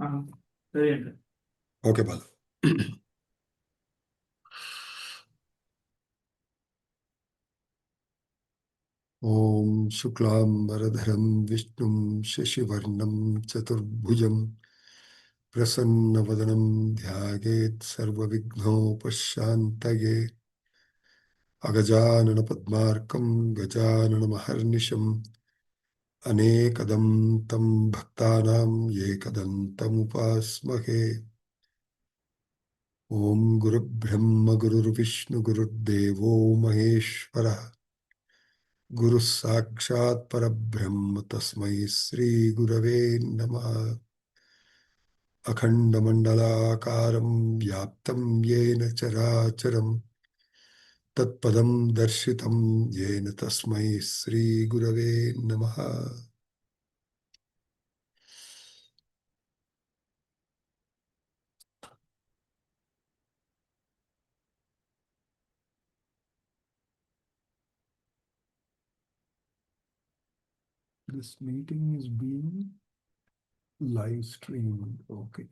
ఆ, సరే అండి. ఓకే బాలు. ఓం శుక్లాంబరధరం విష్ణుం శశివర్ణం చతుర్భుజం ప్రసన్నవదనం ధ్యాయేత్ సర్వవిఘ్నోపశాంతయే. అగజానన పద్మార్కం గజాననమహర్నిశం అనేకదం తం భక్తానాం ఏకదంతముపాస్మహే. ఓం గురుబ్రహ్మ గురుర్విష్ణు గురుర్దేవో మహేశ్వరః. గురు సాక్షాత్ పరబ్రహ్మ తస్మై శ్రీ గురవే నమః. అఖండమండలాకారం వ్యాప్తం యేన చరాచరం తత్పదం దర్శితం యేన తస్మై శ్రీ గురవే నమః. This meeting is being live streamed. Okay.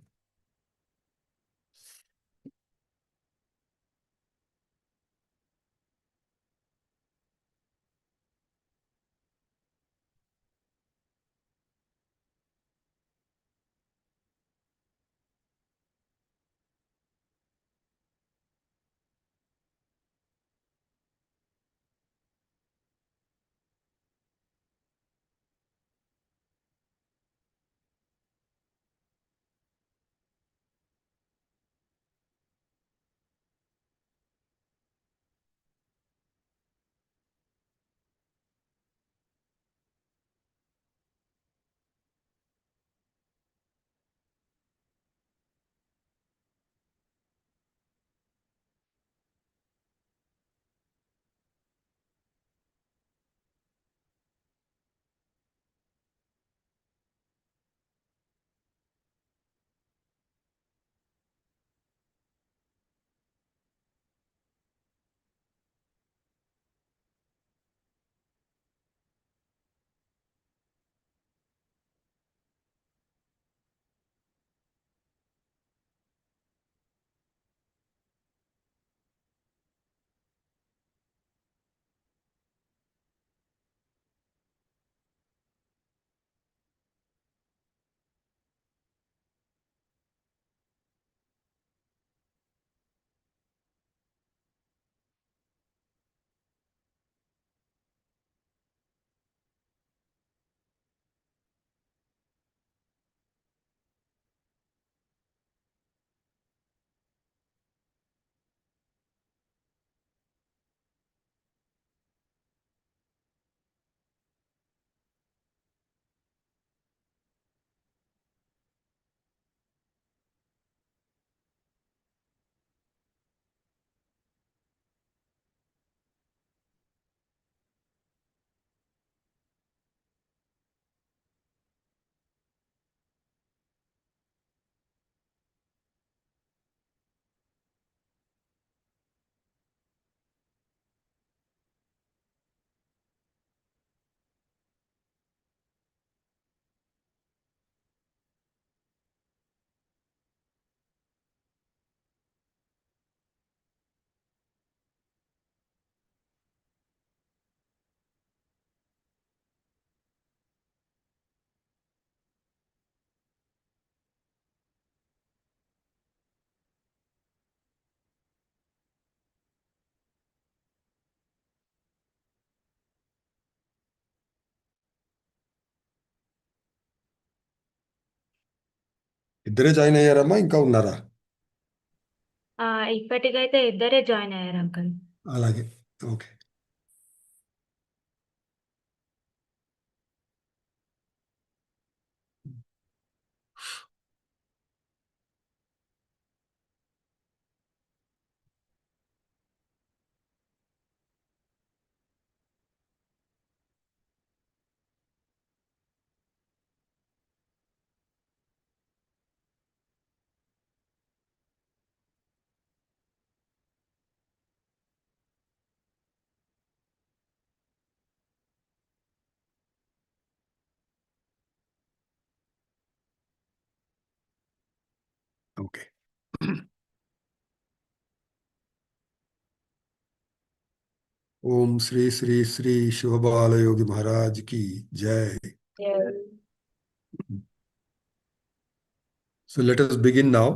ఇద్దరే జాయిన్ అయ్యారమ్మా, ఇంకా ఉన్నారా? ఇప్పటికైతే ఇద్దరే జాయిన్ అయ్యారు అంకుల్. అలాగే. Okay. Okay. Om Shri Shri Shri Shivabalayogi Maharaj ki Jai. Yeah. So let us begin now.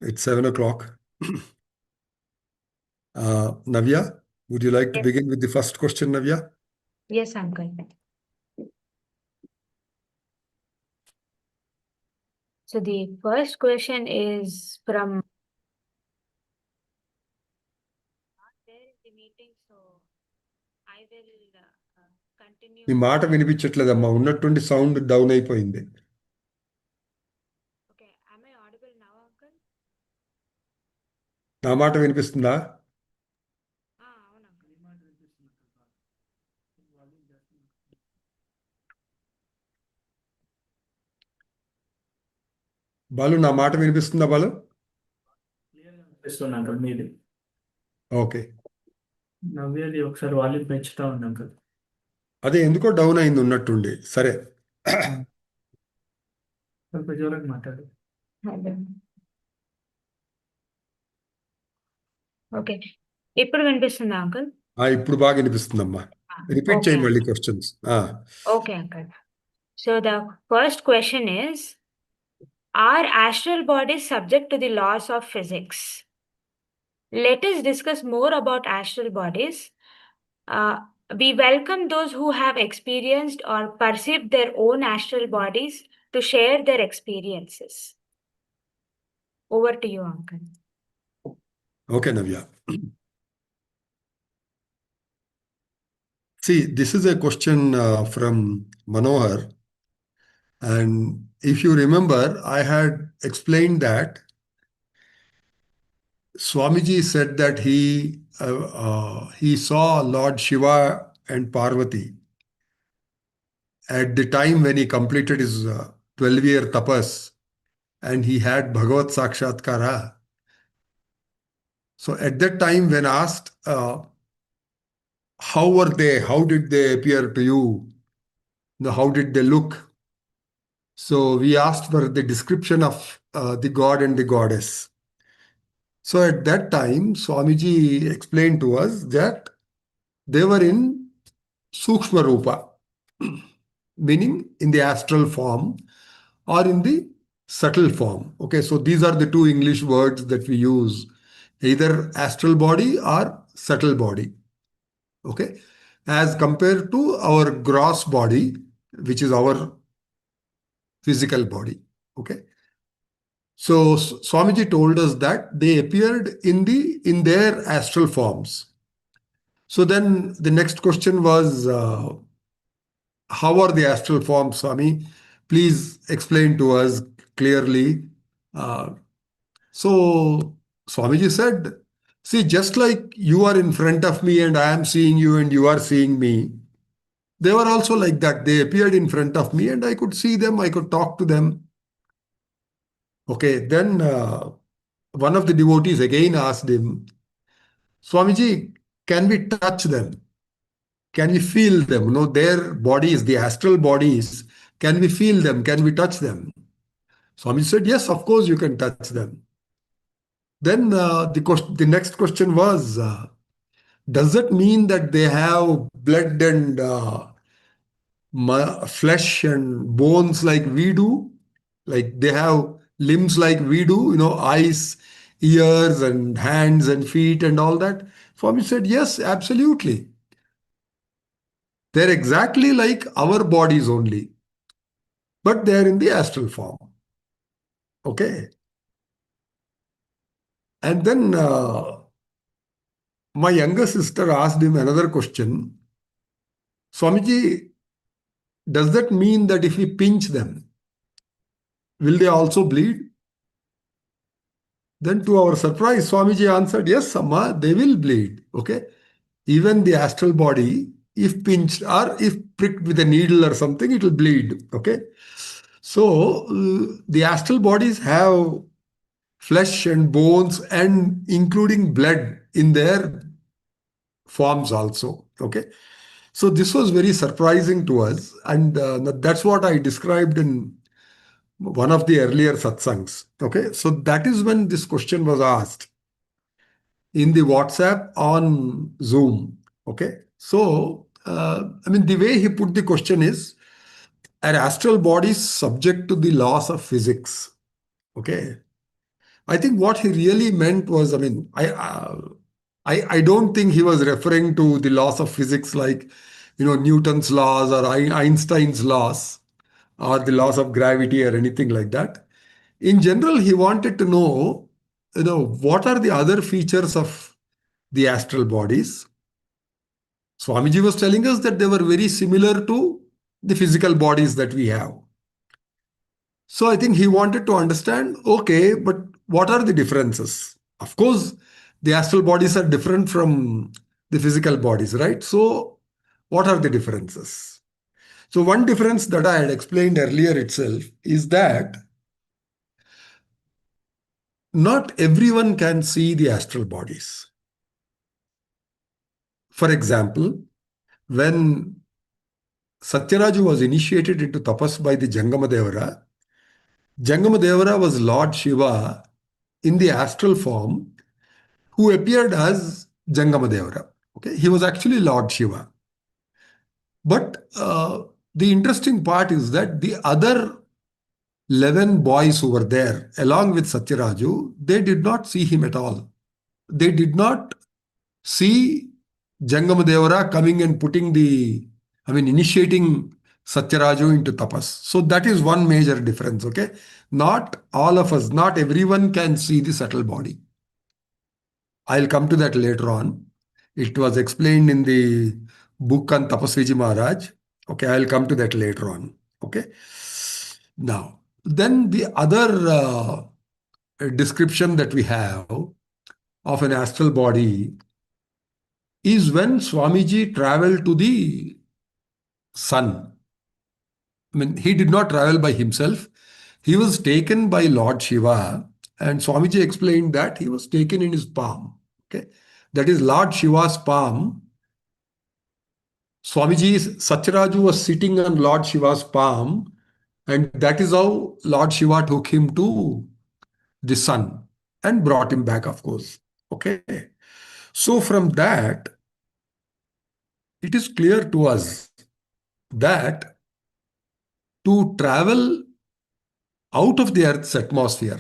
It's 7 o'clock. Navya, would you like to Yes. begin with the first question, Navya? Yes, Uncle. So the first question is from there in the meeting, so I will continue. నీ మాట వినిపించట్లేదమ్మా, ఉన్నటువంటి sound down అయిపోయింది. Okay, am I audible now, Uncle? నా మాట వినిపిస్తుందా? అవును Uncle. Balu, నా మాట వినిపిస్తుందా బాలు? వినిపిస్తుంది అంకుల్ మీది. ఓకే. నవ్యది ఒకసారి వాల్యూమ్ పెంచుతా ఉంది అంకుల్. అదే ఎందుకో డౌన్ అయింది ఉన్నట్టుండి. సరే. ಸ್ವಲ್ಪ ಜೋರಾಗಿ మాట్లాడు. ఓకే, ఇప్పుడు వినిపిస్తుందా అంకుల్? ఇప్పుడు బాగా వినిపిస్తుందమ్మా. రిపీట్ Okay, చేయండి మళ్ళీ Uncle. Questions. Okay, Uncle. So the first question is, are astral bodies subject to the laws of physics? Let us discuss more about astral bodies. Uh, we welcome those who have experienced or perceived their own astral bodies to share their experiences. Over to you, Uncle. Okay, Navya. See, this is a question from Manohar. And if you remember, I had explained that Swamiji said that he saw Lord Shiva and Parvati at the time when he completed his 12-year tapas and he had Bhagavat Sakshatkara. So at that time, when asked, how were they? How did they appear to you? How did they look? So we asked for the description of the god and the goddess. So at that time, Swamiji explained to us that they were in Sukshma Rupa, meaning in the astral form or in the subtle form. Okay, so these are the two English words that we use, either astral body or subtle body. Okay, as compared to our gross body, which is our physical body. Okay, so Swamiji told us that they appeared in their astral forms. So then the next question was, how are the astral forms, Swami? Please explain to us clearly. So Swamiji said, see, just like you are in front of me and I am seeing you and you are seeing me, they were also like that. They appeared in front of me and I could see them, I could talk to them. Okay, then one of the devotees again asked him, Swamiji, can we touch them? Can we feel them? Their bodies, the astral bodies, can we feel them? Can we touch them? Swamiji said, yes, of course you can touch them. Then the next question was, does that mean that they have blood and flesh and bones like we do? Like they have limbs like we do, eyes, ears, and hands and feet and all that? Swami said, yes, absolutely. They're exactly like our bodies only, but they're in the astral form. Okay. And then my younger sister asked him another question. Swamiji, does that mean that if we pinch them, will they also bleed? Then to our surprise, Swamiji answered, yes, Amma, they will bleed. Okay. Even the astral body, if pinched or if pricked with a needle or something, it will bleed. Okay. So the astral bodies have flesh and bones and including blood in their forms also. Okay. So this was very surprising to us. And that's what I described in one of the earlier satsangs. Okay, so that is when this question was asked in the WhatsApp on Zoom. Okay, so I mean, the way he put the question is, are astral bodies subject to the laws of physics? Okay, I think what he really meant was, I mean, I don't think he was referring to the laws of physics like, Newton's laws or Einstein's laws or the laws of gravity or anything like that. In general, he wanted to know, what are the other features of the astral bodies. Swamiji was telling us that they were very similar to the physical bodies that we have. So I think he wanted to understand, okay, but what are the differences? Of course, the astral bodies are different from the physical bodies, right? So what are the differences? So one difference that I had explained earlier itself is that not everyone can see the astral bodies. For example, when Satyaraju was initiated into tapas by the Jangamadevara, Jangamadevara was Lord Shiva in the astral form who appeared as Jangamadevara. Okay, he was actually Lord Shiva. But the interesting part is that the other 11 boys who were there, along with Satyaraju, they did not see him at all. They did not see Jangamadevara coming and initiating Satyaraju into tapas. So that is one major difference, okay? Not all of us, not everyone can see the subtle body. I'll come to that later on. It was explained in the book on Tapasviji Maharaj. Okay, I'll come to that later on. Okay. Now, then the other description that we have of an astral body is when Swamiji traveled to the sun. I mean, he did not travel by himself. He was taken by Lord Shiva, and Swamiji explained that he was taken in his palm. Okay, that is Lord Shiva's palm. Swamiji's Satyaraju was sitting on Lord Shiva's palm, and that is how Lord Shiva took him to the sun and brought him back, of course. Okay, so from that, it is clear to us that to travel out of the Earth's atmosphere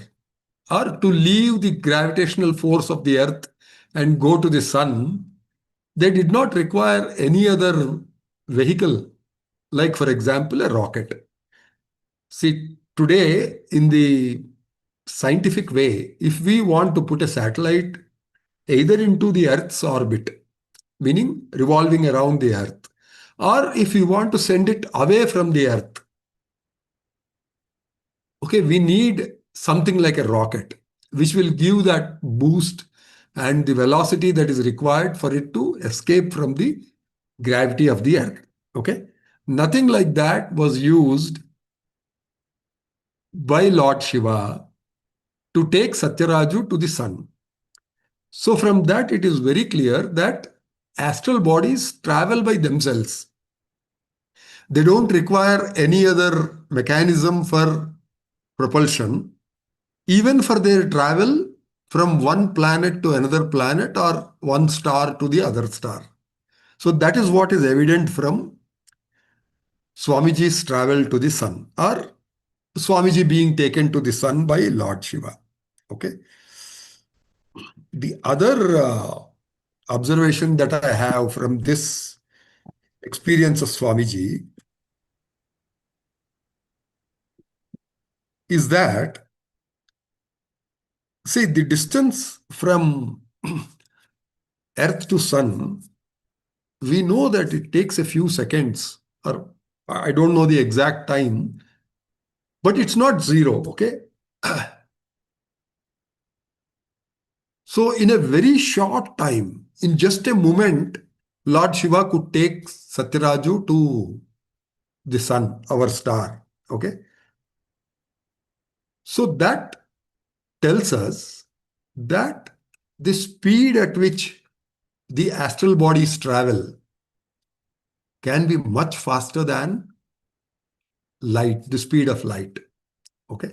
or to leave the gravitational force of the Earth and go to the sun, they did not require any other vehicle, like, for example, a rocket. See, today, in the scientific way, if we want to put a satellite either into the Earth's orbit, meaning revolving around the Earth, or if we want to send it away from the Earth, okay, we need something like a rocket, which will give that boost and the velocity that is required for it to escape from the gravity of the Earth. Okay, nothing like that was used by Lord Shiva to take Satyaraju to the sun. So from that, it is very clear that astral bodies travel by themselves. They don't require any other mechanism for propulsion, even for their travel from one planet to another planet or one star to the other star. So that is what is evident from Swamiji's travel to the sun, or Swamiji being taken to the sun by Lord Shiva. Okay. The other observation that I have from this experience of Swamiji is that, see, the distance from Earth to Sun, we know that it takes a few seconds, or I don't know the exact time, but it's not zero, okay? So in a very short time, in just a moment, Lord Shiva could take Satyaraju to the sun, our star, okay? So that tells us that the speed at which the astral bodies travel can be much faster than light, the speed of light. Okay.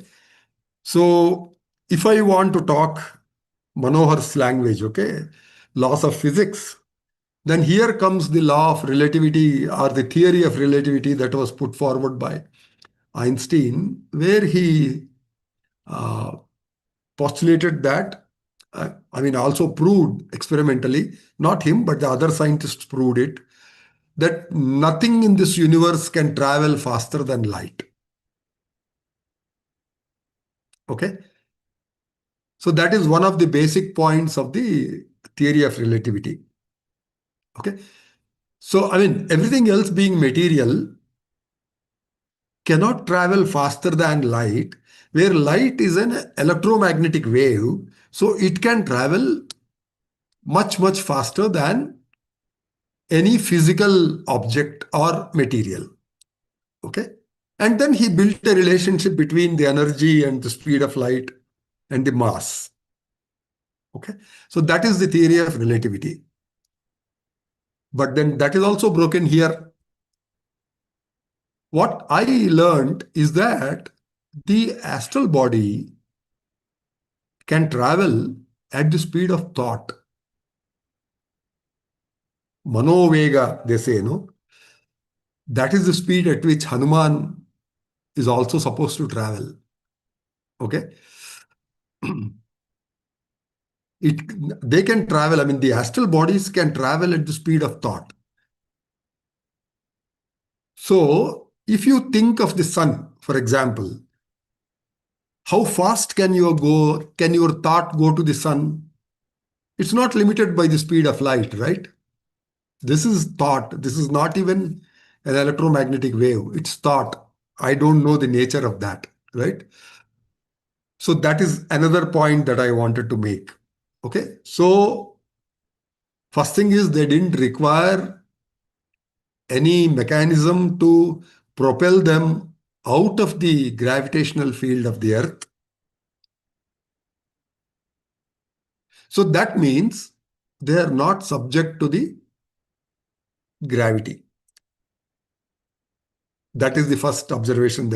So if I want to talk Manohar's language, okay, laws of physics, then here comes the law of relativity or the theory of relativity that was put forward by Einstein, where he uh, postulated that, I mean, also proved experimentally, not him, but the other scientists proved it, that nothing in this universe can travel faster than light. Okay. So that is one of the basic points of the theory of relativity. Okay. So, I mean, everything else being material cannot travel faster than light, where light is an electromagnetic wave. So it can travel much, much faster than any physical object or material. Okay. And then he built a relationship between the energy and the speed of light and the mass. Okay. So that is the theory of relativity. But then that is also broken here. What I learned is that the astral body can travel at the speed of thought. Manovega, they say, no? That is the speed at which Hanuman is also supposed to travel. Okay? They can travel, I mean, the astral bodies can travel at the speed of thought. So, if you think of the sun, for example, how fast can your thought go to the sun? It's not limited by the speed of light, right? This is thought. This is not even an electromagnetic wave. It's thought. I don't know the nature of that, right? So that is another point that I wanted to make. Okay. So first thing is they didn't require any mechanism to propel them out of the gravitational field of the earth. So that means they are not subject to the gravity. That is the first observation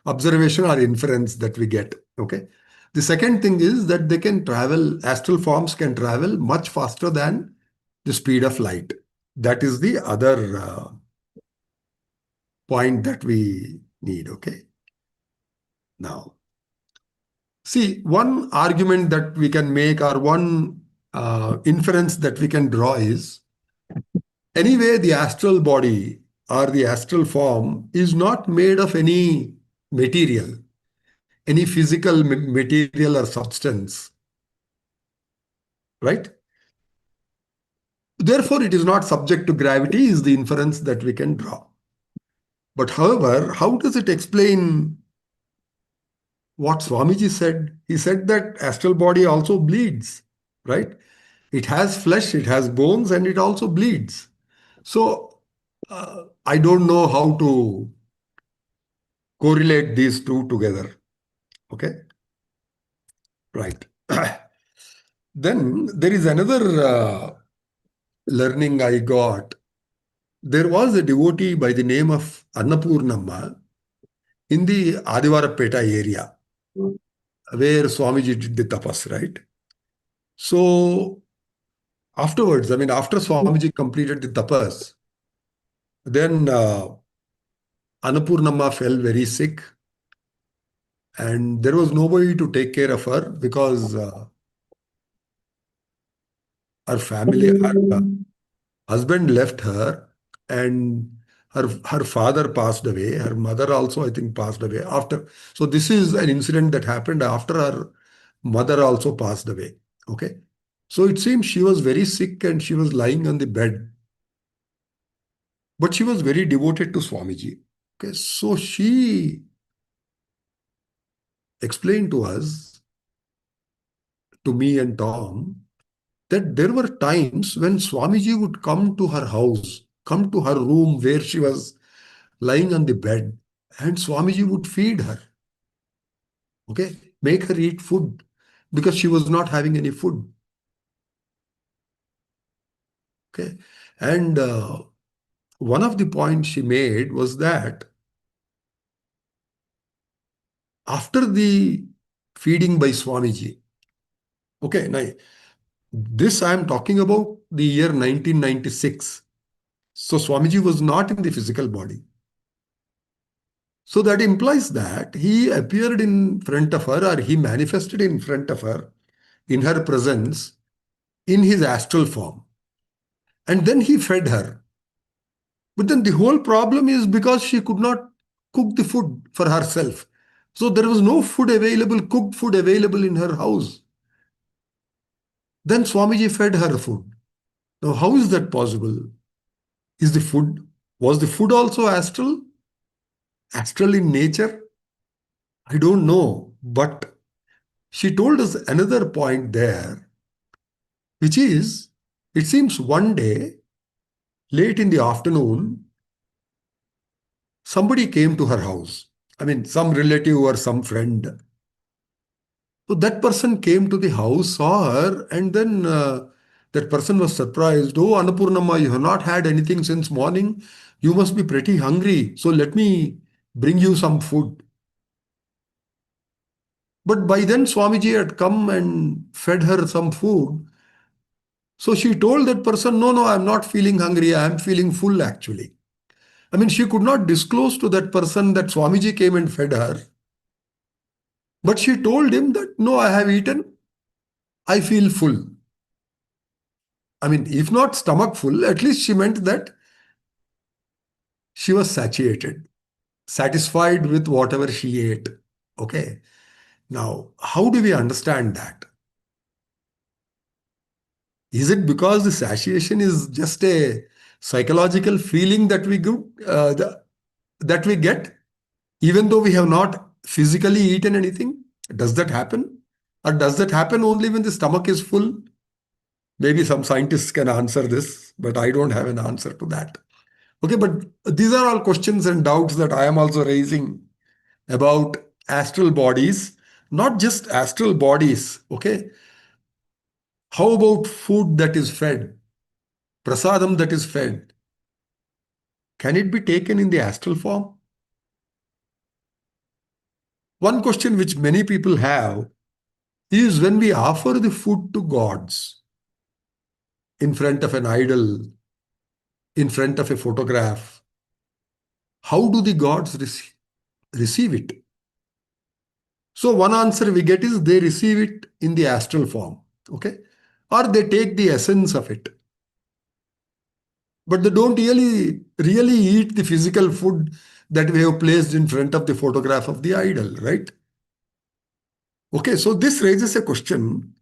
or inference that we get. Okay. The second thing is that they can travel, astral forms can travel much faster than the speed of light. That is the other point that we need. Okay. Now, see, one argument that we can make or one inference that we can draw is anyway, the astral body or the astral form is not made of any material, any physical material or substance, right? Therefore, it is not subject to gravity, is the inference that we can draw. But however, how does it explain what Swamiji said? He said that astral body also bleeds, right? It has flesh, it has bones, and it also bleeds. So, I don't know how to correlate these two together. Okay, right. Then there is another learning I got. There was a devotee by the name of Annapurnamma in the Adivarapeta area where Swamiji did the tapas, right? So afterwards, I mean, after Swamiji completed the tapas, then Annapurnamma fell very sick and there was nobody to take care of her because her family, her husband left her and her father passed away. Her mother also, I think, passed away after. So this is an incident that happened after her mother also passed away. Okay. So it seems she was very sick and she was lying on the bed. But she was very devoted to Swamiji. Okay. So she explained to us, to me and Tom, that there were times when Swamiji would come to her house, come to her room where she was lying on the bed, and Swamiji would feed her. Okay, make her eat food because she was not having any food. Okay, and one of the points she made was that after the feeding by Swamiji. Okay, now this I am talking about the year 1996. So Swamiji was not in the physical body. So that implies that he appeared in front of her, or he manifested in front of her, in her presence, in his astral form. And then he fed her. But then the whole problem is because she could not cook the food for herself. So there was no food available, cooked food available in her house. Then Swamiji fed her food. Now, how is that possible? Was the food also astral? Astral in nature? I don't know. But she told us another point there, which is, it seems one day, late in the afternoon, somebody came to her house. I mean, some relative or some friend. So that person came to the house, saw her, and then that person was surprised. Oh, Annapurnamma, you have not had anything since morning. You must be pretty hungry. So let me bring you some food. But by then, Swamiji had come and fed her some food. So she told that person, no, I'm not feeling hungry. I am feeling full actually. I mean, she could not disclose to that person that Swamiji came and fed her. But she told him that, no, I have eaten. I feel full. I mean, if not stomach full, at least she meant that she was satiated, satisfied with whatever she ate. Okay. Now, how do we understand that? Is it because the satiation is just a psychological feeling that we that we get, even though we have not physically eaten anything? Does that happen? Or does that happen only when the stomach is full? Maybe some scientists can answer this, but I don't have an answer to that. Okay, but these are all questions and doubts that I am also raising about astral bodies, not just astral bodies. Okay, how about food that is fed, prasadam that is fed? Can it be taken in the astral form? One question which many people have is when we offer the food to gods in front of an idol, in front of a photograph, how do the gods receive it? So one answer we get is they receive it in the astral form, okay? Or they take the essence of it. But they don't really eat the physical food that we have placed in front of the photograph of the idol, right? Okay, so this raises a question.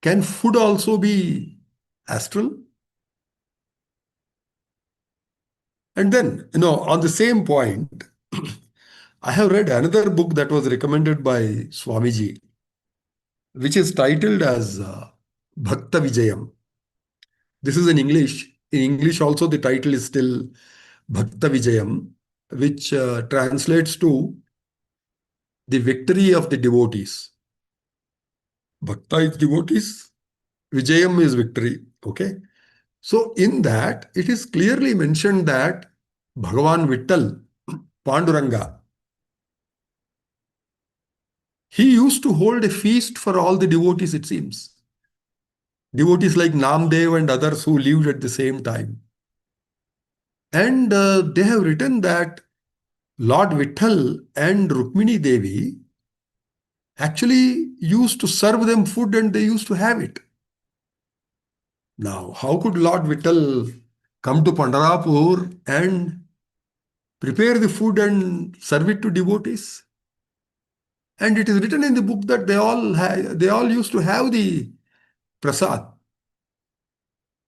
Can food also be astral? And then, on the same point, I have read another book that was recommended by Swamiji, which is titled as Bhakta Vijayam. This is in English. In English also the title is still Bhakta Vijayam, which translates to the victory of the devotees. Bhakta is devotees, Vijayam is victory. Okay. So in that, it is clearly mentioned that Bhagavan Vittal, Panduranga, he used to hold a feast for all the devotees, it seems. Devotees like Namdev and others who lived at the same time. And they have written that Lord Vitthal and Rukmini Devi actually used to serve them food and they used to have it. Now, how could Lord Vitthal come to Pandharpur and prepare the food and serve it to devotees? And it is written in the book that they all used to have the prasad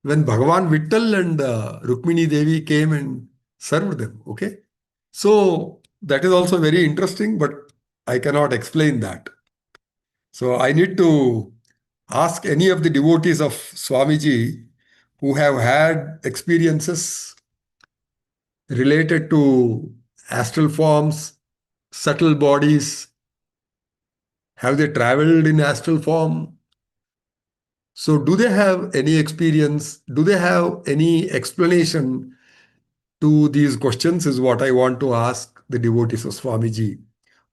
when Bhagavan Vittal and Rukmini Devi came and served them. Okay, so that is also very interesting, but I cannot explain that. So I need to ask any of the devotees of Swamiji who have had experiences related to astral forms, subtle bodies. Have they traveled in astral form? So do they have any experience? Do they have any explanation to these questions is what I want to ask the devotees of Swamiji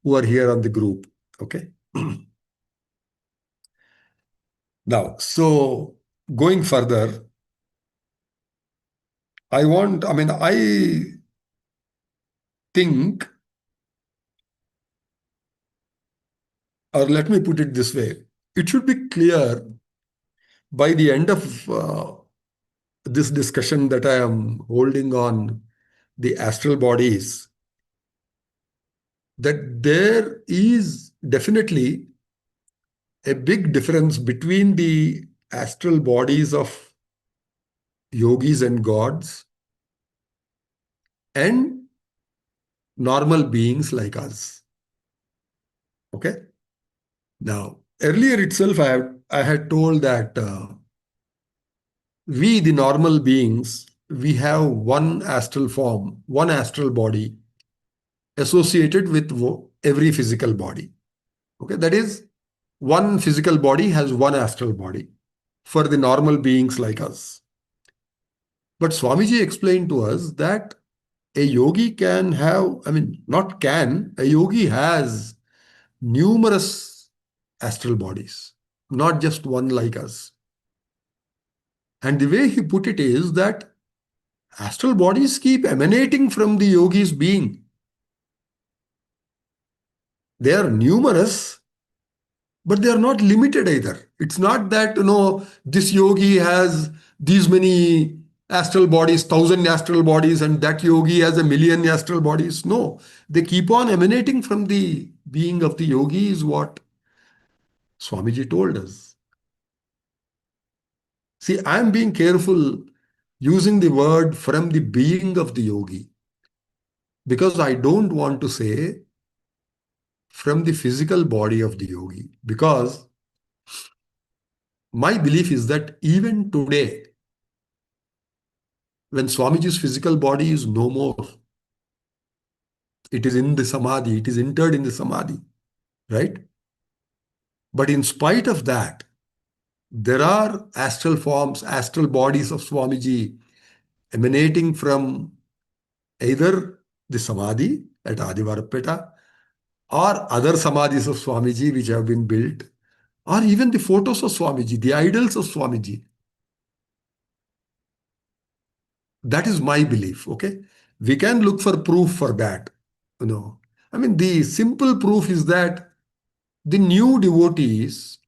who are here on the group. Okay. Now, so going further, I think, or let me put it this way, it should be clear by the end of this discussion that I am holding on the astral bodies, that there is definitely a big difference between the astral bodies of yogis and gods and normal beings like us. Okay. Now, earlier itself, I had told that we, the normal beings, we have one astral form, one astral body associated with every physical body. Okay, that is, one physical body has one astral body for the normal beings like us. But Swamiji explained to us that a yogi can have, not can, a yogi has numerous astral bodies, not just one like us. And the way he put it is that astral bodies keep emanating from the yogi's being. They are numerous, but they are not limited either. It's not that, this yogi has these many astral bodies, 1,000 astral bodies, and that yogi has 1,000,000 astral bodies. No, they keep on emanating from the being of the yogi, is what Swamiji told us. See, I'm being careful using the word from the being of the yogi because I don't want to say from the physical body of the yogi, because my belief is that even today, when Swamiji's physical body is no more, it is in the samadhi, it is interred in the samadhi, right? But in spite of that, there are astral forms, astral bodies of Swamiji emanating from either the samadhi at Adivarapeta or other samadhis of Swamiji which have been built, or even the photos of Swamiji, the idols of Swamiji. That is my belief, okay? We can look for proof for that. The simple proof is that the new devotees,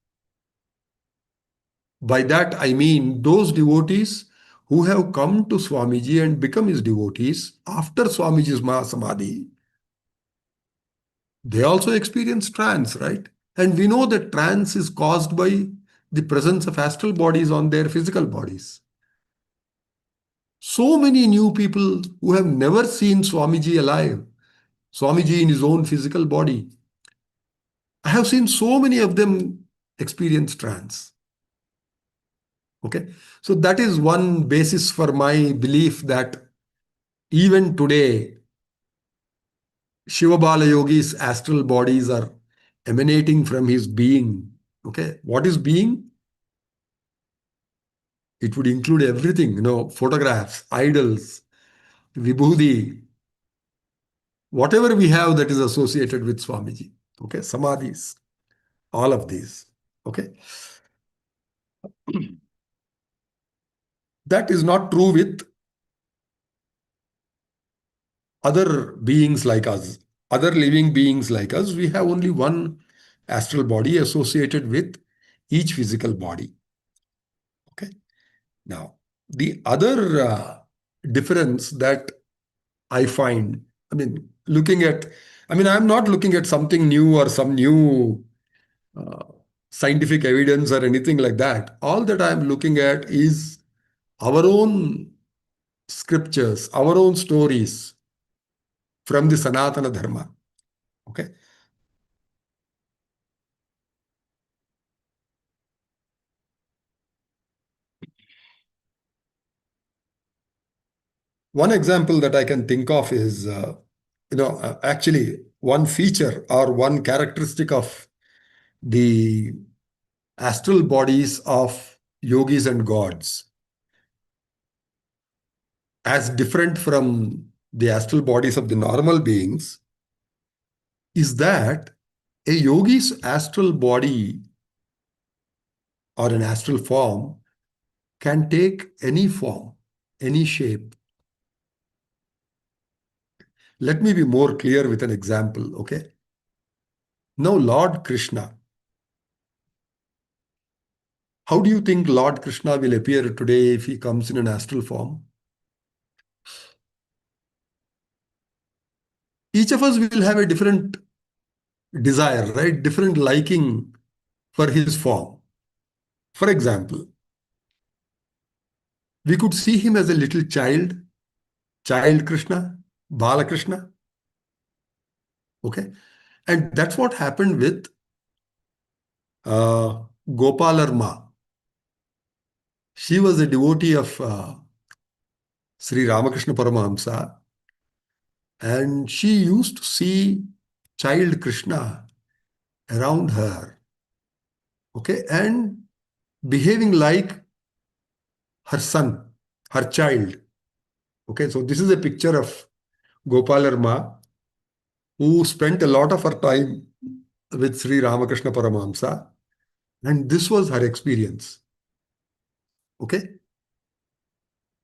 by that I mean those devotees who have come to Swamiji and become his devotees after Swamiji's Mahasamadhi, they also experience trance, right? And we know that trance is caused by the presence of astral bodies on their physical bodies. So many new people who have never seen Swamiji alive, Swamiji in his own physical body, I have seen so many of them experience trance. Okay, so that is one basis for my belief that even today, Shivabalayogi's astral bodies are emanating from his being. Okay, what is being? It would include everything, photographs, idols, vibhuti, whatever we have that is associated with Swamiji. Okay, samadhis, all of these. Okay. That is not true with other beings like us, other living beings like us. We have only one astral body associated with each physical body. Okay. Now, the other difference that I find, I'm not looking at something new or some new uh, scientific evidence or anything like that. All that I'm looking at is our own scriptures, our own stories from the Sanatana Dharma. Okay. One example that I can think of is, actually one feature or one characteristic of the astral bodies of yogis and gods, as different from the astral bodies of the normal beings, is that a yogi's astral body or an astral form can take any form, any shape. Let me be more clear with an example, okay? Now, Lord Krishna, how do you think Lord Krishna will appear today if he comes in an astral form? Each of us will have a different desire, right? Different liking for his form. For example, we could see him as a little child Krishna, Bala Krishna. Okay. And that's what happened with Gopalarma. She was a devotee of Sri Ramakrishna Paramahamsa, and she used to see child Krishna around her, okay, and behaving like her son, her child. Okay, so this is a picture of Gopalarma, who spent a lot of her time with Sri Ramakrishna Paramahamsa, and this was her experience. Okay,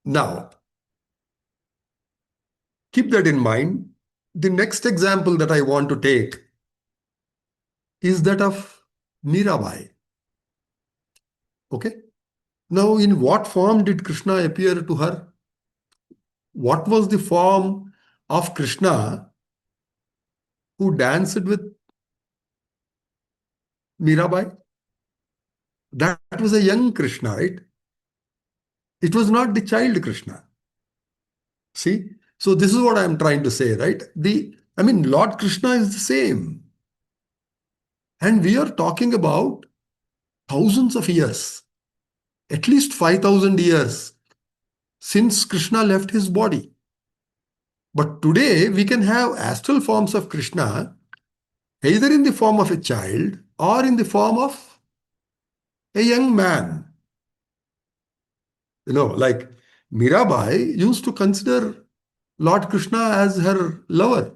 now keep that in mind. The next example that I want to take is that of Mirabai. Okay, now in what form did Krishna appear to her? What was the form of Krishna who danced with Mirabai? That was a young Krishna, right? It was not the child Krishna. See? So this is what I'm trying to say, right? Lord Krishna is the same. And we are talking about thousands of years, at least 5,000 years since Krishna left his body. But today we can have astral forms of Krishna either in the form of a child or in the form of a young man. Like Mirabai used to consider Lord Krishna as her lover.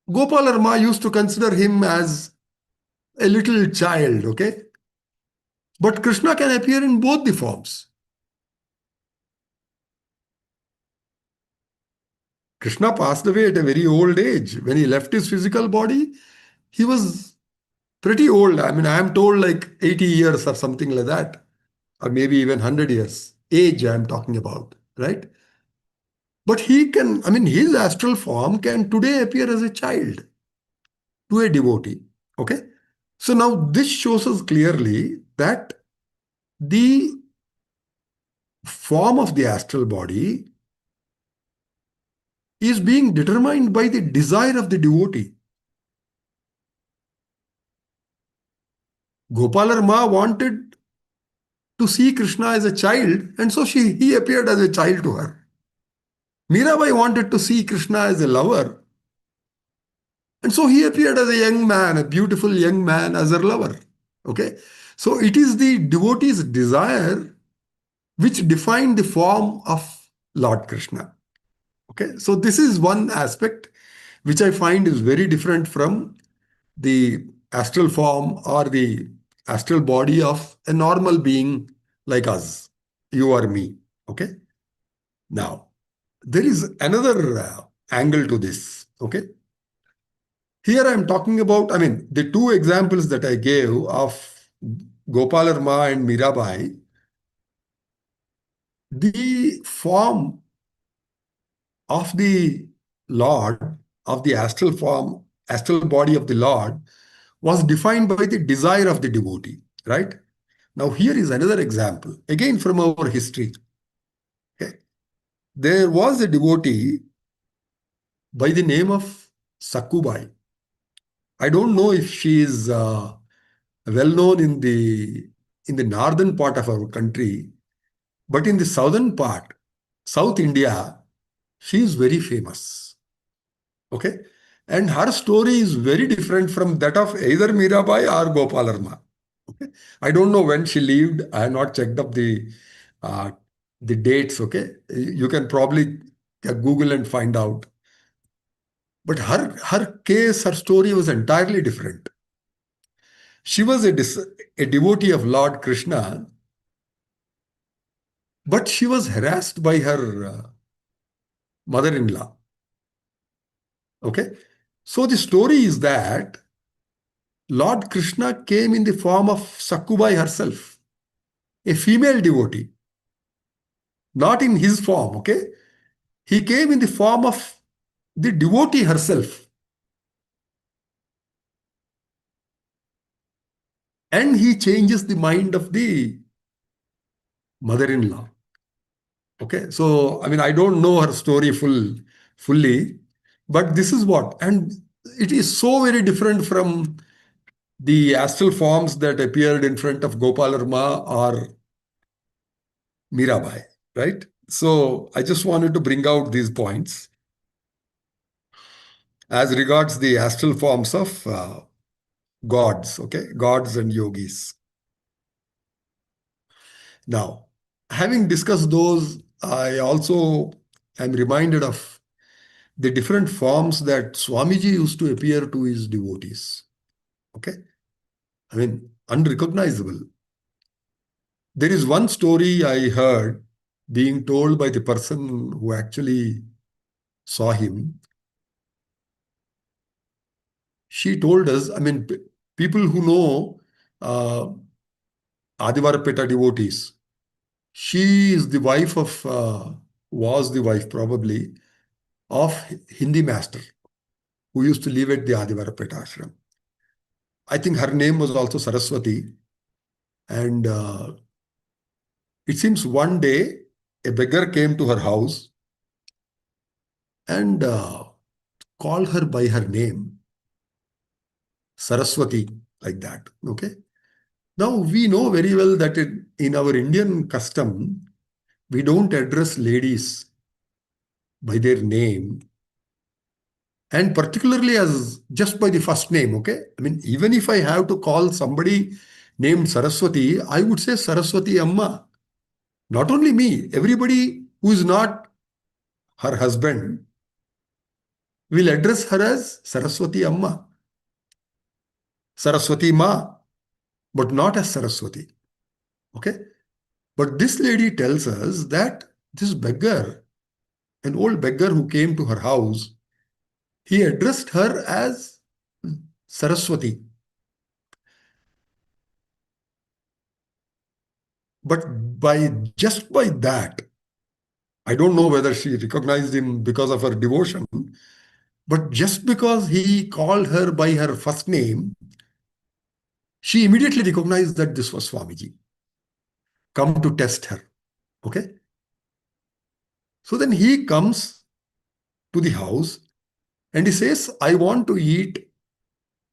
Gopalarma used to consider him as a little child, okay? But Krishna can appear in both the forms. Krishna passed away at a very old age. When he left his physical body, he was pretty old. I am told like 80 years or something like that, or maybe even 100 years. Age I'm talking about, right? But his astral form can today appear as a child to a devotee. Okay? So now this shows us clearly that the form of the astral body is being determined by the desire of the devotee. Gopalarma wanted to see Krishna as a child, and so he appeared as a child to her. Mirabai wanted to see Krishna as a lover, and so he appeared as a young man, a beautiful young man as her lover. Okay? So it is the devotee's desire which defined the form of Lord Krishna. Okay? So this is one aspect which I find is very different from the astral form or the astral body of a normal being like us, you or me. Okay? Now, there is another angle to this. Okay? Here I'm talking about, the two examples that I gave of Gopalarma and Mirabai, the form of the Lord, of the astral form, astral body of the Lord, was defined by the desire of the devotee, right? Now, here is another example, again from our history. Okay. There was a devotee by the name of Sakubai. I don't know if she is well known in the northern part of our country, but in the southern part, South India, she is very famous. Okay? And her story is very different from that of either Mirabai or Gopalarma. Okay? I don't know when she lived. I have not checked up the dates. Okay? You can probably Google and find out. But her case, her story was entirely different. She was a devotee of Lord Krishna, but she was harassed by her mother-in-law. Okay? So the story is that Lord Krishna came in the form of Sakubai herself, a female devotee, not in his form, okay? He came in the form of the devotee herself. And he changes the mind of the mother-in-law. Okay, so I mean, I don't know her story fully, but this is what, and it is so very different from the astral forms that appeared in front of Gopalarma or Mirabai, right? So I just wanted to bring out these points as regards the astral forms of gods, okay, gods and yogis. Now, having discussed those, I also am reminded of the different forms that Swamiji used to appear to his devotees. Okay? I mean, unrecognizable. There is one story I heard being told by the person who actually saw him. She told us, I mean, people who know Adivarapeta devotees, she is the wife of, was the wife probably, of Hindi master who used to live at the Adivarapeta ashram. I think her name was also Saraswati. And it seems one day a beggar came to her house and called her by her name, Saraswati, like that. Okay. Now we know very well that in our Indian custom, we don't address ladies by their name, and particularly as just by the first name. Okay. I mean, even if I have to call somebody named Saraswati, I would say Saraswati Amma. Not only me, everybody who is not her husband will address her as Saraswati Amma, Saraswati Ma, but not as Saraswati. Okay? But this lady tells us that this beggar, an old beggar who came to her house, he addressed her as Saraswati. But just by that, I don't know whether she recognized him because of her devotion, but just because he called her by her first name, she immediately recognized that this was Swamiji, come to test her. Okay? So then he comes to the house and he says, I want to eat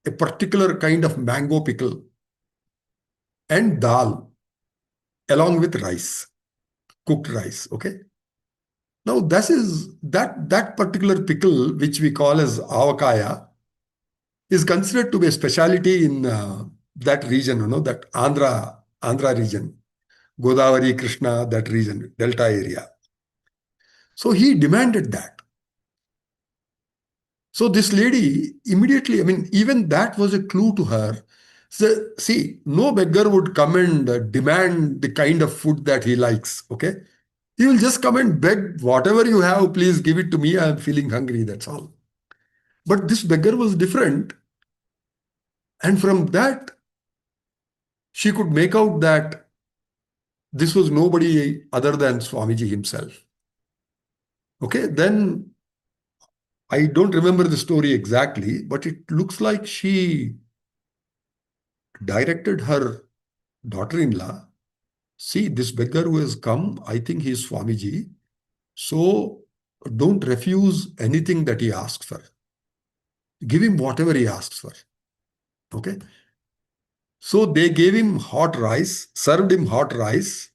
a particular kind of mango pickle and dal along with rice, cooked rice. Okay? Now that particular pickle, which we call as avakaya, is considered to be a specialty in that region, that Andhra region, Godavari, Krishna, that region, Delta area. So he demanded that. So this lady immediately, I mean, even that was a clue to her. So, see, no beggar would come and demand the kind of food that he likes, okay? He will just come and beg, whatever you have, please give it to me. I am feeling hungry, that's all. But this beggar was different. And from that, she could make out that this was nobody other than Swamiji himself. Okay, then I don't remember the story exactly, but it looks like she directed her daughter-in-law, see, this beggar who has come, I think he is Swamiji. So don't refuse anything that he asks for. Give him whatever he asks for. Okay. So they gave him hot rice, served him hot rice,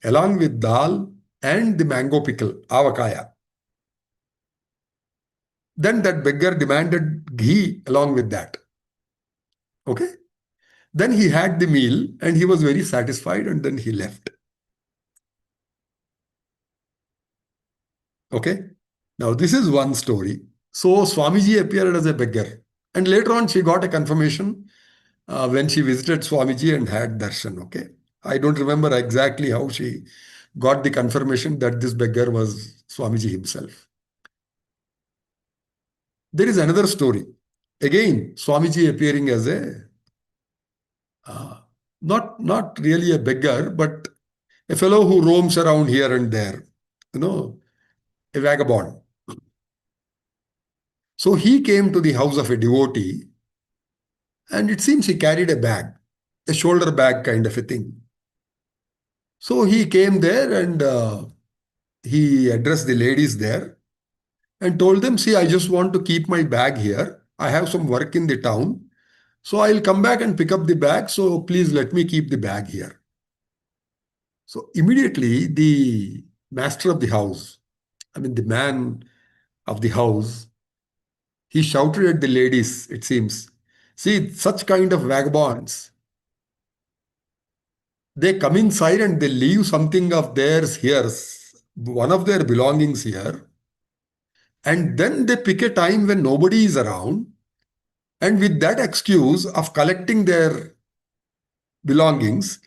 along with dal and the mango pickle, avakaya. Then that beggar demanded ghee along with that. Okay. Then he had the meal and he was very satisfied and then he left. Okay. Now this is one story. So Swamiji appeared as a beggar. And later on, she got a confirmation when she visited Swamiji and had darshan. Okay. I don't remember exactly how she got the confirmation that this beggar was Swamiji himself. There is another story. Again, Swamiji appearing as a uh, not really a beggar, but a fellow who roams around here and there, you know, a vagabond. So he came to the house of a devotee, and it seems he carried a bag, a shoulder bag kind of a thing. So he came there and he addressed the ladies there and told them, see, I just want to keep my bag here. I have some work in the town. So I'll come back and pick up the bag. So please let me keep the bag here. So immediately the master of the house, I mean the man of the house, he shouted at the ladies, it seems. See, such kind of vagabonds, they come inside and they leave something of theirs here, one of their belongings here, and then they pick a time when nobody is around, and with that excuse of collecting their belongings,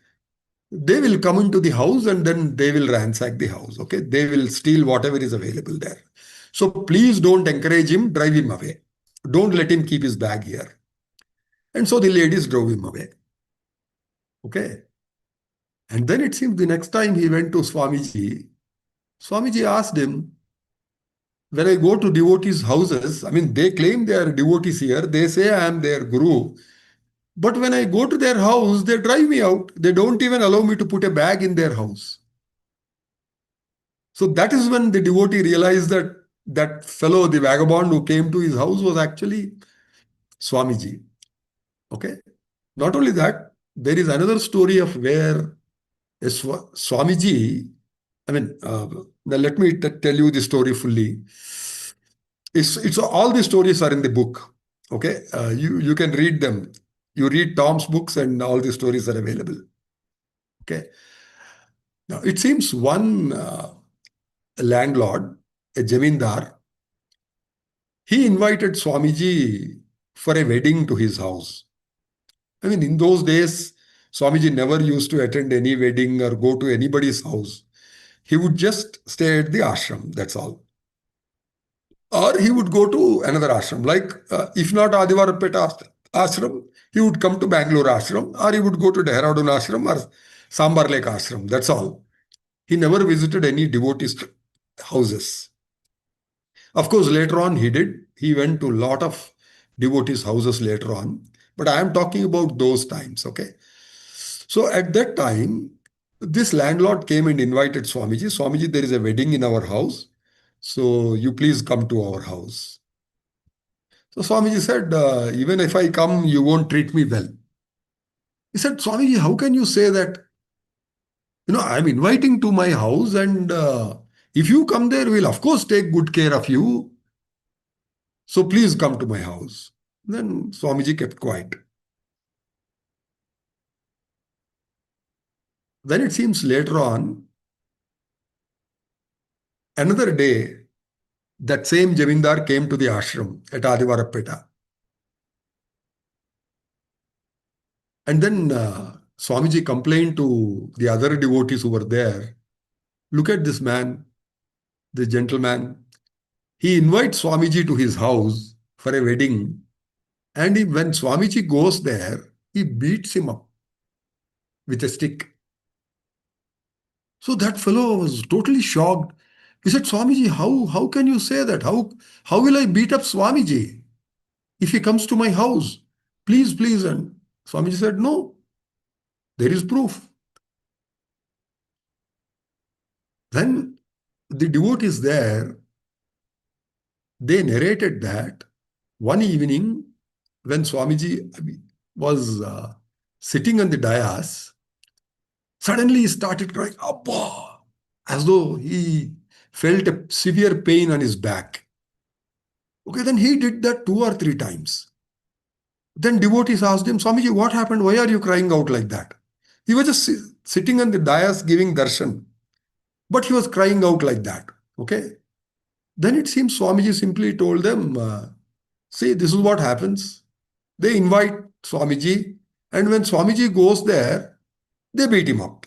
they will come into the house and then they will ransack the house. Okay, they will steal whatever is available there. So please don't encourage him, drive him away. Don't let him keep his bag here. And so the ladies drove him away. Okay. And then it seems the next time he went to Swamiji, Swamiji asked him, when I go to devotees' houses, I mean, they claim they are devotees here. They say I am their guru. But when I go to their house, they drive me out. They don't even allow me to put a bag in their house. So that is when the devotee realized that that fellow, the vagabond who came to his house, was actually Swamiji. Okay. Not only that, there is another story of where a Swamiji, I mean, now let me tell you the story fully. It's all the stories are in the book. Okay, you can read them. You read Tom's books, and all the stories are available. Okay. Now it seems one landlord, a jamindar, he invited Swamiji for a wedding to his house. I mean, in those days, Swamiji never used to attend any wedding or go to anybody's house. He would just stay at the ashram. That's all. Or he would go to another ashram, like if not Adivarapeta ashram, he would come to Bangalore ashram, or he would go to Dehradun ashram or Sambar Lake ashram. That's all. He never visited any devotees' houses. Of course, later on he did. He went to a lot of devotees' houses later on. But I am talking about those times, okay? So at that time, this landlord came and invited Swamiji. Swamiji, there is a wedding in our house. So you please come to our house. So Swamiji said, even if I come, you won't treat me well. He said, Swamiji, how can you say that? I'm inviting to my house, and if you come there, we'll of course take good care of you. So please come to my house. Then Swamiji kept quiet. Then it seems later on, another day, that same Jamindar came to the ashram at Adivarapeta. And then Swamiji complained to the other devotees who were there, look at this man, this gentleman. He invites Swamiji to his house for a wedding. And when Swamiji goes there, he beats him up with a stick. So that fellow was totally shocked. He said, Swamiji, how can you say that? How will I beat up Swamiji if he comes to my house? Please, please. And Swamiji said, no, there is proof. Then the devotees there, they narrated that one evening when Swamiji was sitting on the dais, suddenly he started crying, Abba, as though he felt a severe pain on his back. Okay, then he did that 2 or 3 times. Then devotees asked him, Swamiji, what happened? Why are you crying out like that? He was just sitting on the dais giving darshan, but he was crying out like that. Okay. Then it seems Swamiji simply told them, see, this is what happens. They invite Swamiji, and when Swamiji goes there, they beat him up.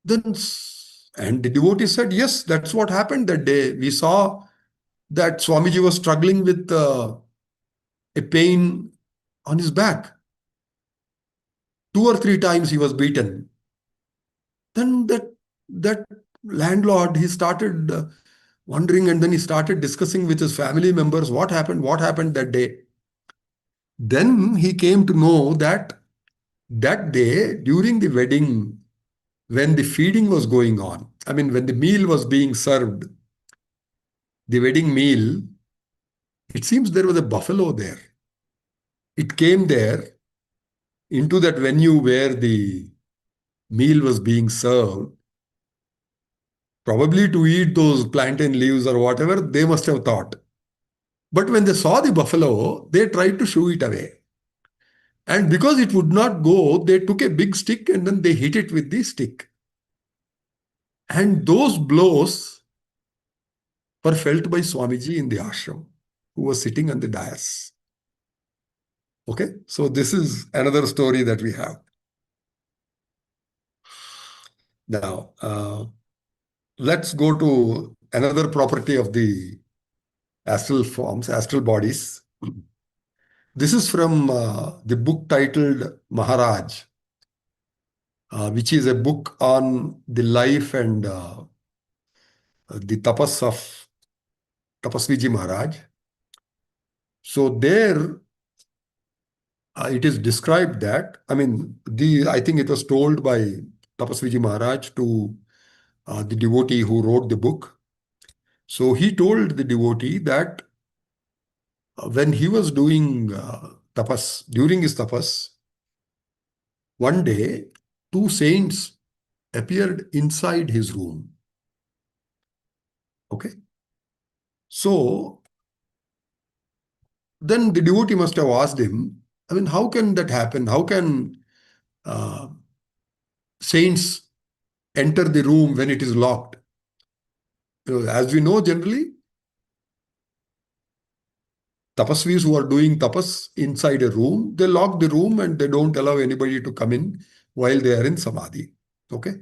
Then, and the devotee said, yes, that's what happened that day. We saw that Swamiji was struggling with a pain on his back. 2 or 3 times he was beaten. Then that landlord, he started wondering, and then he started discussing with his family members what happened that day. Then he came to know that that day during the wedding, when the feeding was going on, I mean, when the meal was being served, the wedding meal, it seems there was a buffalo there. It came there into that venue where the meal was being served, probably to eat those plantain leaves or whatever, they must have thought. But when they saw the buffalo, they tried to shoo it away. And because it would not go, they took a big stick and then they hit it with the stick. And those blows were felt by Swamiji in the ashram, who was sitting on the dais. Okay, so this is another story that we have. Now, let's go to another property of the astral forms, astral bodies. This is from the book titled Maharaj, which is a book on the life and the tapas of Tapasviji Maharaj. So there it is described that, I mean, I think it was told by Tapasviji Maharaj to the devotee who wrote the book. So he told the devotee that when he was doing tapas, during his tapas, one day 2 saints appeared inside his room. Okay. So then the devotee must have asked him, I mean, how can that happen? How can saints enter the room when it is locked? As we know, generally, tapasvis who are doing tapas inside a room, they lock the room and they don't allow anybody to come in while they are in samadhi. Okay.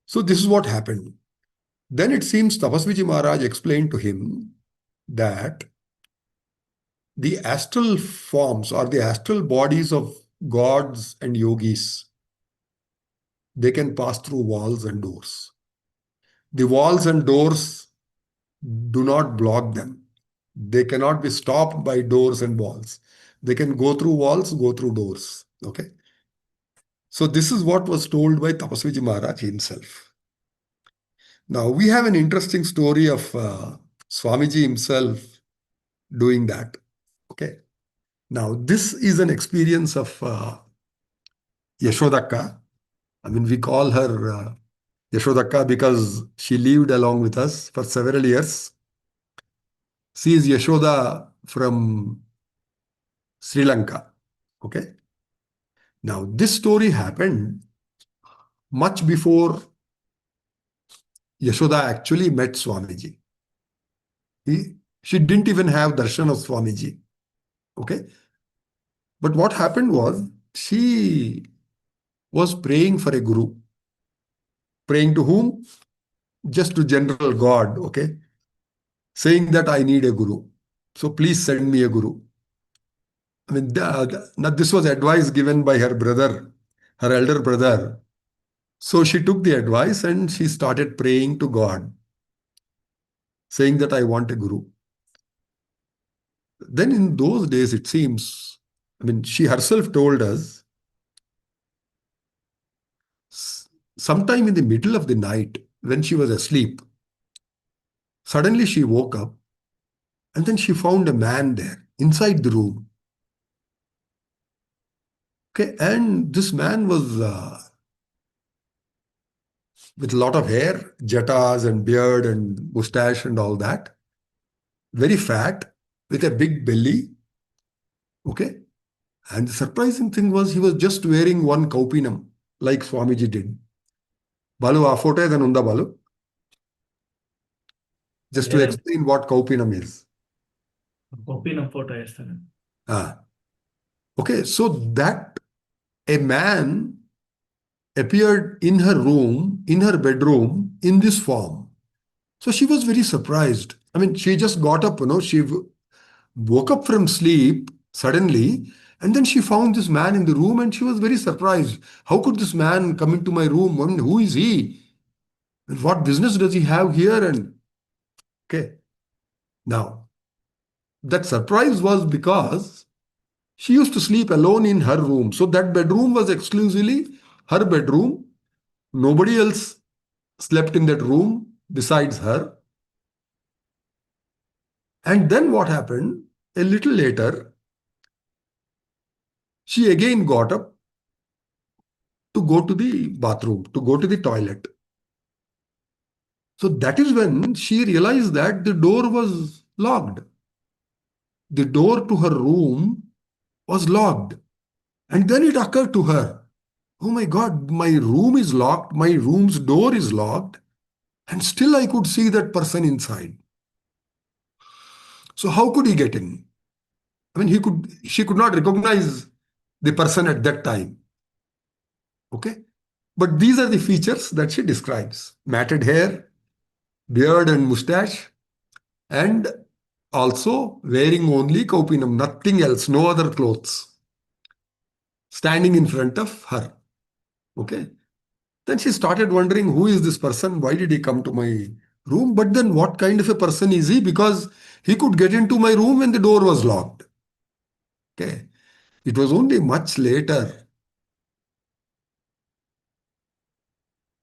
So this is what happened. Then it seems Tapasviji Maharaj explained to him that the astral forms or the astral bodies of gods and yogis, they can pass through walls and doors. The walls and doors do not block them. They cannot be stopped by doors and walls. They can go through walls, go through doors. Okay. So this is what was told by Tapasviji Maharaj himself. Now we have an interesting story of Swamiji himself doing that. Okay. Now this is an experience of Yashodakka. I mean, we call her Yashodakka because she lived along with us for several years. She is Yashoda from Sri Lanka. Okay. Now, this story happened much before Yashoda actually met Swamiji. She didn't even have darshan of Swamiji. Okay. But what happened was, she was praying for a guru. Praying to whom? Just to general God. Okay. Saying that I need a guru. So please send me a guru. I mean, this was advice given by her brother, her elder brother. So she took the advice and she started praying to God, saying that I want a guru. Then in those days, it seems, I mean, she herself told us, sometime in the middle of the night, when she was asleep, suddenly she woke up and then she found a man there inside the room. Okay, and this man was with a lot of hair, jatas and beard and mustache and all that. Very fat, with a big belly. Okay. And the surprising thing was he was just wearing one kaupinam, like Swamiji did. Balu, a photo is unda balu. just to Yeah. explain what Kaupinam is. Opinion photo వేస్తాను. Ah, okay, so that a man appeared in her room, in her bedroom, in this form. So she was very surprised. I mean, she just got up, she woke up from sleep suddenly, and then she found this man in the room and she was very surprised. How could this man come into my room? I mean, who is he? And what business does he have here? And okay, now that surprise was because she used to sleep alone in her room. So that bedroom was exclusively her bedroom. Nobody else slept in that room besides her. And then what happened? A little later, she again got up to go to the bathroom, to go to the toilet. So that is when she realized that the door was locked. The door to her room was locked. And then it occurred to her, oh my God, my room is locked, my room's door is locked, and still I could see that person inside. So how could he get in? I mean, she could not recognize the person at that time. Okay. But these are the features that she describes: matted hair, beard and mustache, and also wearing only kaupinam, nothing else, no other clothes, standing in front of her. Okay. Then she started wondering, who is this person? Why did he come to my room? But then what kind of a person is he? Because he could get into my room when the door was locked. Okay. It was only much later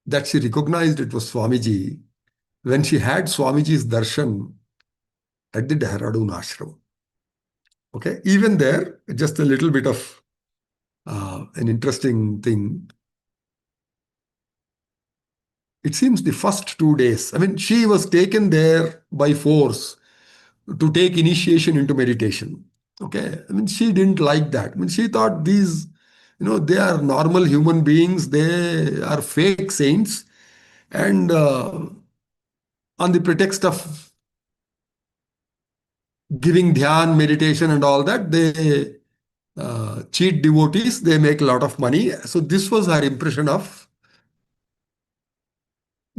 that she recognized it was Swamiji when she had Swamiji's darshan at the Dehradun ashram. Okay. Even there, just a little bit of an interesting thing. It seems the first 2 days, I mean, she was taken there by force to take initiation into meditation. Okay. I mean, she didn't like that. I mean, she thought these, they are normal human beings, they are fake saints. And on the pretext of giving dhyan, meditation, and all that, they cheat devotees, they make a lot of money. So, this was her impression of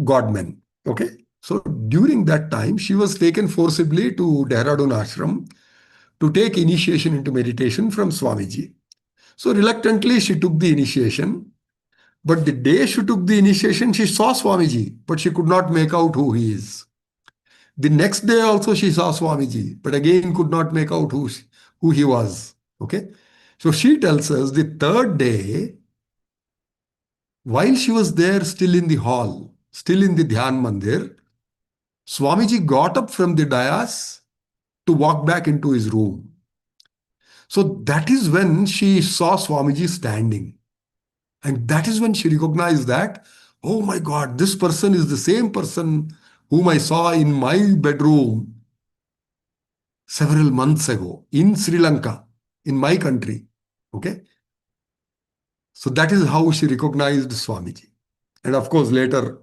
godmen. Okay. So, during that time, she was taken forcibly to Dehradun ashram to take initiation into meditation from Swamiji. So reluctantly, she took the initiation. But the day she took the initiation, she saw Swamiji, but she could not make out who he is. The next day also she saw Swamiji, but again could not make out who he was. Okay. So she tells us the third day, while she was there still in the hall, still in the Dhyan Mandir, Swamiji got up from the dais to walk back into his room. So that is when she saw Swamiji standing. And that is when she recognized that, oh my God, this person is the same person whom I saw in my bedroom several months ago in Sri Lanka, in my country. Okay. So that is how she recognized Swamiji. And of course, later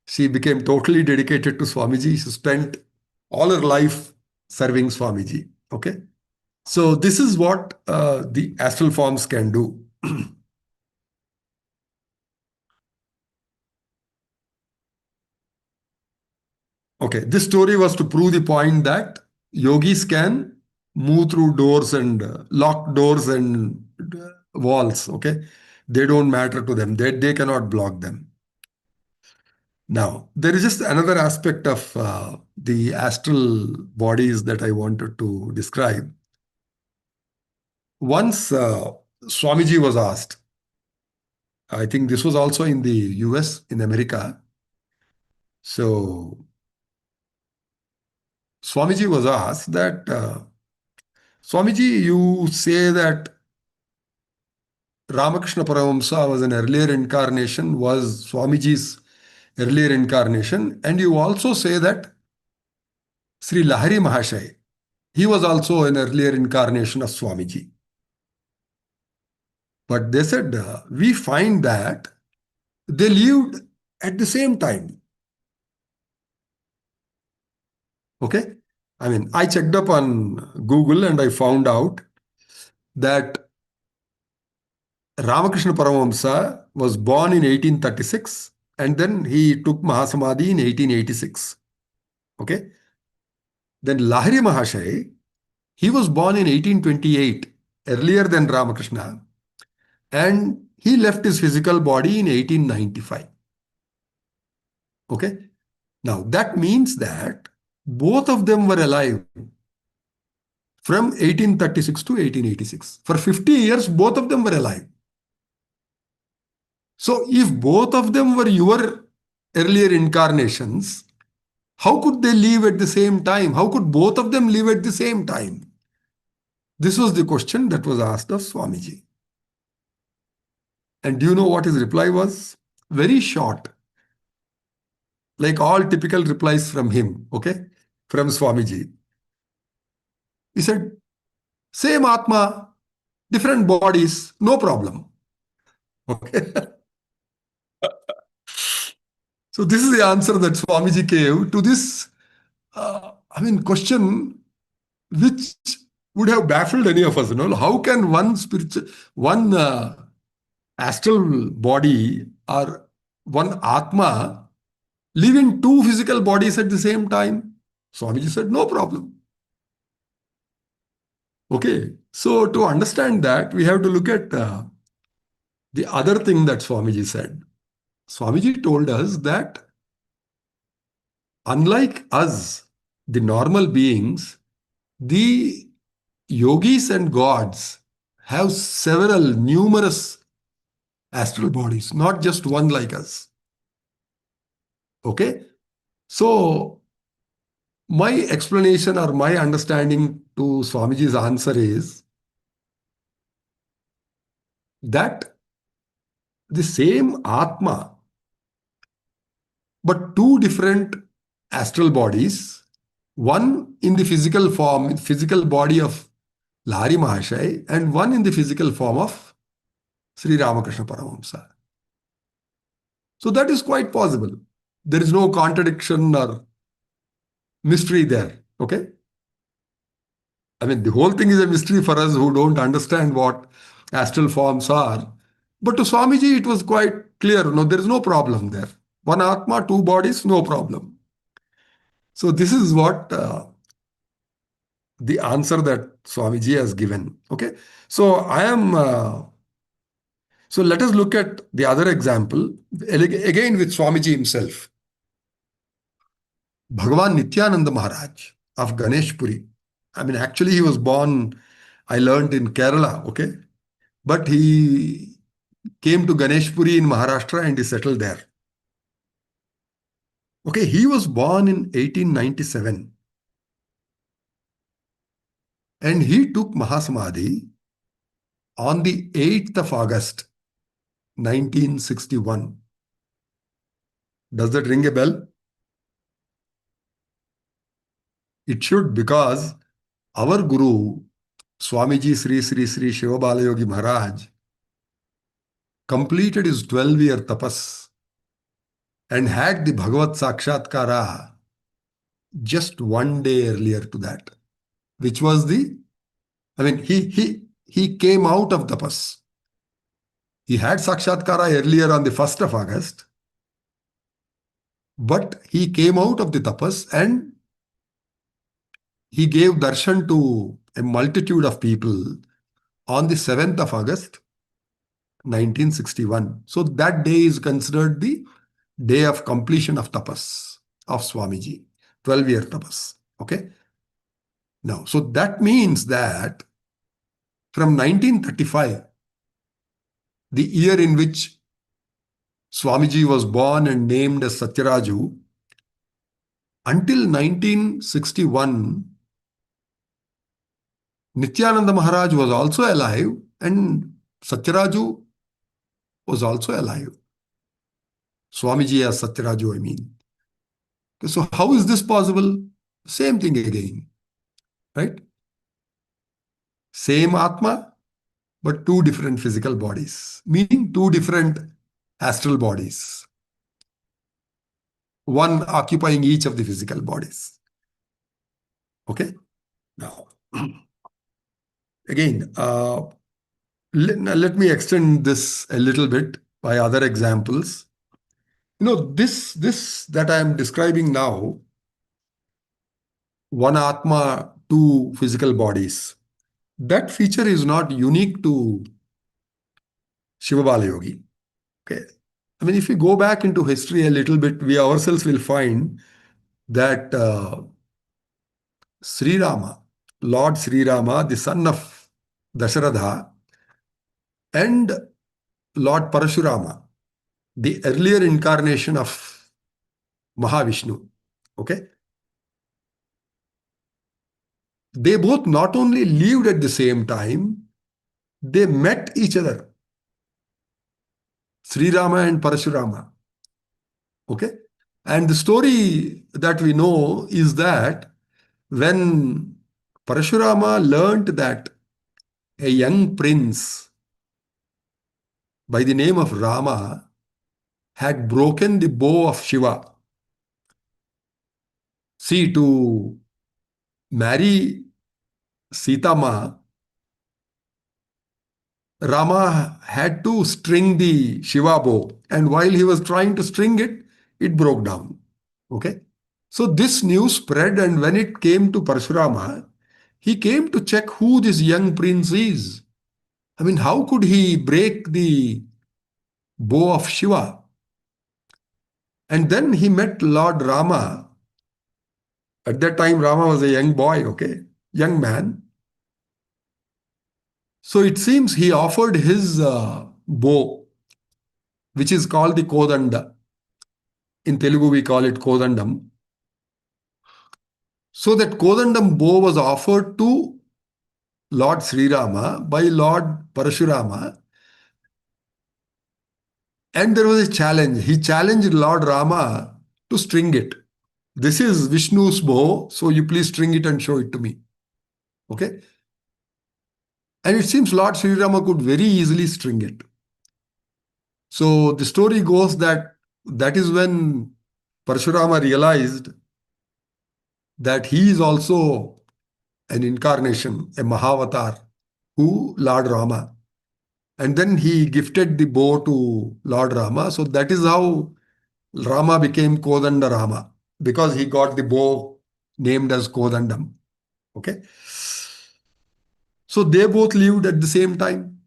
she became totally dedicated to Swamiji. She spent all her life serving Swamiji. Okay. So this is what the astral forms can do. Okay, this story was to prove the point that yogis can move through doors and lock doors and walls. Okay, they don't matter to them. They cannot block them. Now, there is just another aspect of the astral bodies that I wanted to describe. Once Swamiji was asked, I think this was also in the US, in America. So Swamiji was asked that, Swamiji, you say that Ramakrishna Paramahamsa was an earlier incarnation, was Swamiji's earlier incarnation, and you also say that Sri Lahari Mahashay, he was also an earlier incarnation of Swamiji. But they said, we find that they lived at the same time. Okay? I mean, I checked up on Google and I found out that Ramakrishna Paramahamsa was born in 1836 and then he took Mahasamadhi in 1886. Okay? Then Lahiri Mahashay, he was born in 1828, earlier than Ramakrishna, and he left his physical body in 1895. Okay? Now, that means that both of them were alive from 1836 to 1886. For 50 years, both of them were alive. So, if both of them were your earlier incarnations, how could they live at the same time? How could both of them live at the same time? This was the question that was asked of Swamiji. And do you know what his reply was? Very short, like all typical replies from him, okay, from Swamiji. He said, same Atma, different bodies, no problem. Okay. So this is the answer that Swamiji gave to this, question which would have baffled any of us. How can one astral body or one Atma live in two physical bodies at the same time? Swamiji said, no problem. Okay, so to understand that, we have to look at the other thing that Swamiji said. Swamiji told us that unlike us, the normal beings, the yogis and gods have numerous astral bodies, not just one like us. Okay? So, my explanation or my understanding to Swamiji's answer is that the same Atma, but two different astral bodies, one in the physical form, physical body of Lahiri Mahashay, and one in the physical form of Sri Ramakrishna Paramahamsa. So that is quite possible. There is no contradiction or mystery there. Okay? I mean, the whole thing is a mystery for us who don't understand what astral forms are. But to Swamiji, it was quite clear. No, there is no problem there. One Atma, two bodies, no problem. So this is what the answer that Swamiji has given. Okay? So so let us look at the other example, again with Swamiji himself. Bhagavan Nityananda Maharaj of Ganeshpuri. I mean, actually, he was born, I learned, in Kerala, okay? But he came to Ganeshpuri in Maharashtra and he settled there. Okay, he was born in 1897. And he took Mahasamadhi on the 8th of August, 1961. Does that ring a bell? It should, because our Guru, Swamiji Sri Shivabalayogi Maharaj, completed his 12-year tapas and had the Bhagavad Sakshatkara just one day earlier to that, which was he came out of tapas. He had Sakshatkara earlier on the 1st of August, but he came out of the tapas and he gave darshan to a multitude of people on the 7th of August, 1961. So that day is considered the day of completion of tapas of Swamiji, 12-year tapas. Okay? Now, so that means that from 1935, the year in which Swamiji was born and named as Satyaraju, until 1961, Nityananda Maharaj was also alive and Satyaraju was also alive. Swamiji as Satyaraju, I mean. Okay, so how is this possible? Same thing again, right? Same Atma, but two different physical bodies, meaning two different astral bodies, one occupying each of the physical bodies. Okay. Now, again, let me extend this a little bit by other examples. This that I am describing now, one Atma, two physical bodies. That feature is not unique to Shivabalayogi. Okay. I mean, if we go back into history a little bit, we ourselves will find that Sri Rama, Lord Sri Rama, the son of Dasharatha, and Lord Parashurama, the earlier incarnation of Mahavishnu, okay, they both not only lived at the same time, they met each other, Sri Rama and Parashurama, okay. And the story that we know is that when Parashurama learned that a young prince by the name of Rama had broken the bow of Shiva, see, to marry Sita Ma, Rama had to string the Shiva bow, and while he was trying to string it, it broke down. Okay? So this news spread, and when it came to Parshurama, he came to check who this young prince is. I mean, how could he break the bow of Shiva? And then he met Lord Rama. At that time, Rama was a young boy, okay? Young man. So it seems he offered his bow, which is called the Kodanda. In Telugu, we call it Kodandam. So that Kodandam bow was offered to Lord Sri Rama by Lord Parashurama. And there was a challenge. He challenged Lord Rama to string it. This is Vishnu's bow, so you please string it and show it to me. Okay? And it seems Lord Sri Rama could very easily string it. So the story goes that is when Parashurama realized that he is also an incarnation, a Mahavatar, who Lord Rama. And then he gifted the bow to Lord Rama. So that is how Rama became Kodanda Rama, because he got the bow named as Kodandam. Okay. So they both lived at the same time.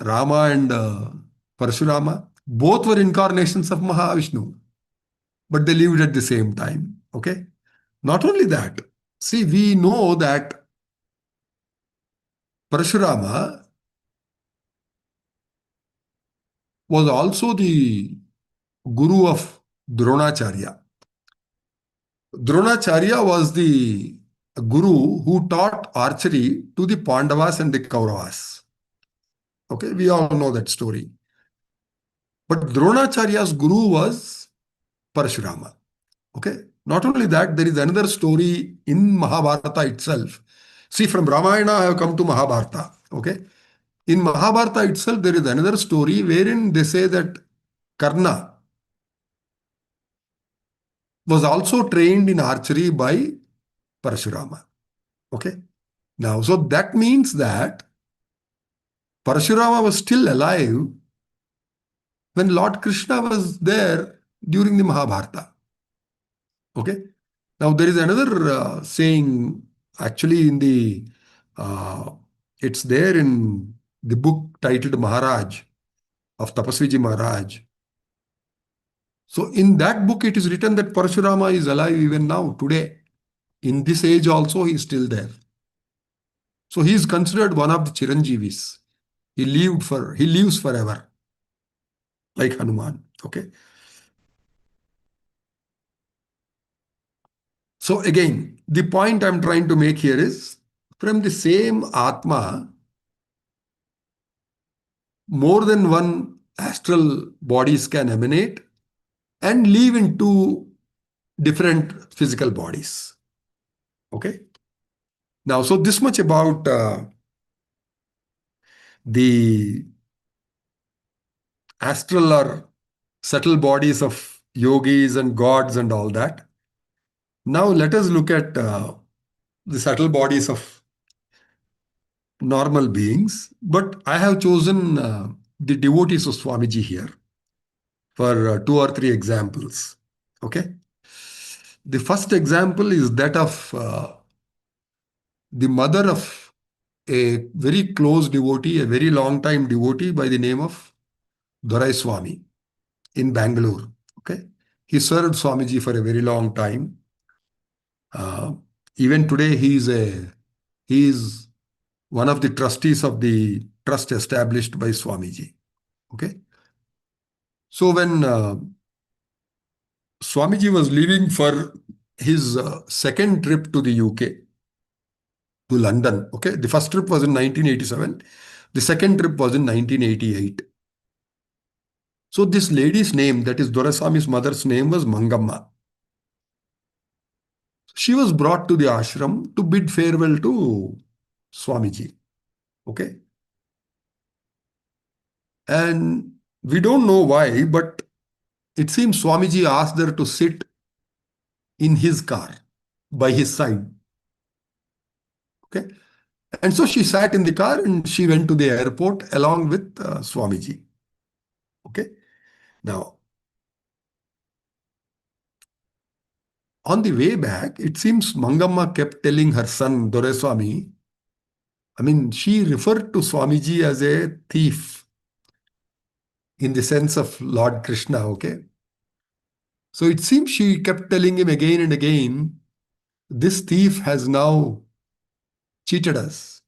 Rama and Parashurama, both were incarnations of Mahavishnu, but they lived at the same time. Okay. Not only that, see, we know that Parashurama was also the guru of Dronacharya. Dronacharya was the guru who taught archery to the Pandavas and the Kauravas. Okay, we all know that story. But Dronacharya's guru was Parashurama. Okay, not only that, there is another story in Mahabharata itself. See, from Ramayana, I have come to Mahabharata. Okay, in Mahabharata itself, there is another story wherein they say that Karna was also trained in archery by Parashurama. Okay. Now, so that means that Parashurama was still alive when Lord Krishna was there during the Mahabharata. Okay. Now, there is another saying, actually, in the it's there in the book titled Maharaj of Tapasviji Maharaj. So, in that book, it is written that Parashurama is alive even now, today. In this age also, he is still there. So, he is considered one of the Chiranjeevis. He lives forever, like Hanuman. Okay. So again, the point I'm trying to make here is, from the same Atma, more than one astral bodies can emanate and live in two different physical bodies. Okay. Now, so this much about the astral or subtle bodies of yogis and gods and all that. Now let us look at the subtle bodies of normal beings. But I have chosen the devotees of Swamiji here for two or three examples. Okay. The first example is that of the mother of a very close devotee, a very long time devotee by the name of Dorai Swami in Bangalore. Okay. He served Swamiji for a very long time. Uh, Even today, he is one of the trustees of the trust established by Swamiji. Okay. So when Swamiji was leaving for his second trip to the UK, to London. Okay. The first trip was in 1987. The second trip was in 1988. So this lady's name, that is Doraswami's mother's name, was Mangamma. She was brought to the ashram to bid farewell to Swamiji. Okay. And we don't know why, but it seems Swamiji asked her to sit in his car by his side. Okay. And so she sat in the car and she went to the airport along with Swamiji. Okay. Now, on the way back, it seems Mangamma kept telling her son, Doreswami, I mean, she referred to Swamiji as a thief in the sense of Lord Krishna, okay? So it seems she kept telling him again and again, this thief has now cheated us.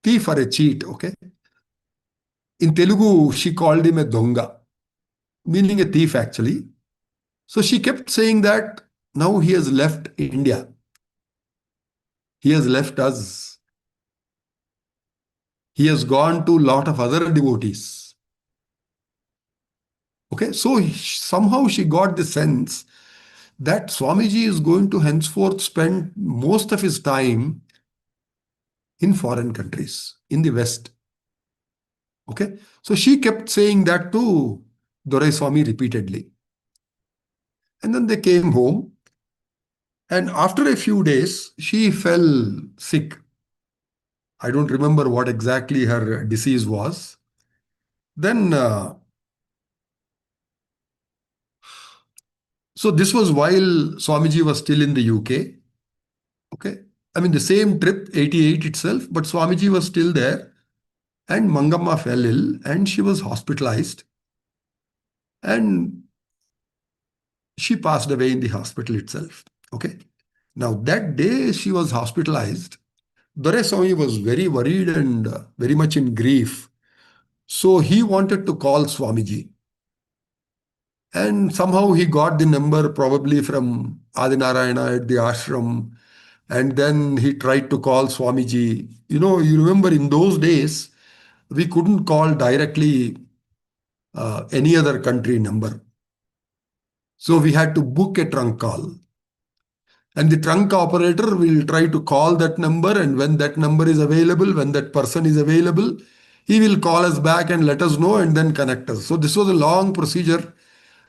Thief or a cheat, okay? In Telugu, she called him a donga, meaning a thief actually. So she kept saying that now he has left India. He has left us. He has gone to a lot of other devotees. Okay, so somehow she got the sense that Swamiji is going to henceforth spend most of his time in foreign countries, in the West. Okay, so she kept saying that to Dorai Swami repeatedly. And then they came home, and after a few days, she fell sick. I don't remember what exactly her disease was. Then, so this was while Swamiji was still in the UK. Okay. I mean, the same trip, 88 itself, but Swamiji was still there. And Mangamma fell ill and she was hospitalized. And she passed away in the hospital itself. Okay. Now, that day she was hospitalized, Doreswami was very worried and very much in grief. So he wanted to call Swamiji. And somehow he got the number probably from Adinarayana at the ashram. And then he tried to call Swamiji. You know, you remember in those days, we couldn't call directly any other country number. So we had to book a trunk call. And the trunk operator will try to call that number. And when that number is available, when that person is available, he will call us back and let us know and then connect us. So this was a long procedure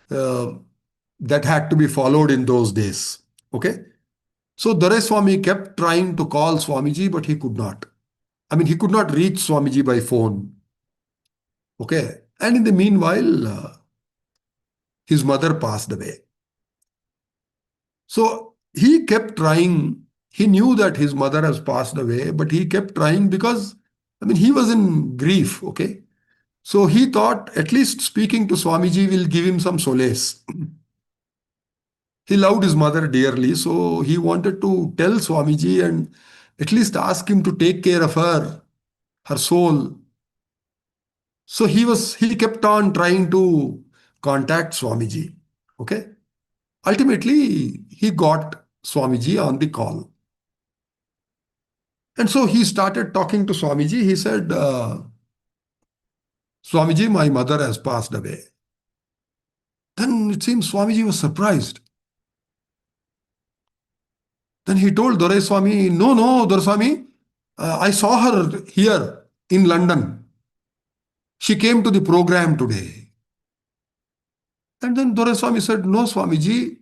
that had to be followed in those days. Okay. So Doreswami kept trying to call Swamiji, but he could not. I mean, he could not reach Swamiji by phone. Okay. And in the meanwhile, his mother passed away. So he kept trying. He knew that his mother has passed away, but he kept trying because, I mean, he was in grief. Okay. So he thought at least speaking to Swamiji will give him some solace. He loved his mother dearly, so he wanted to tell Swamiji and at least ask him to take care of her soul. So he kept on trying to contact Swamiji. Okay. Ultimately, he got Swamiji on the call. And so he started talking to Swamiji. He said, Swamiji, my mother has passed away. Then it seems Swamiji was surprised. Then he told Doreswami, no, Doreswami, I saw her here in London. She came to the program today. And then Doreswami said, no, Swamiji,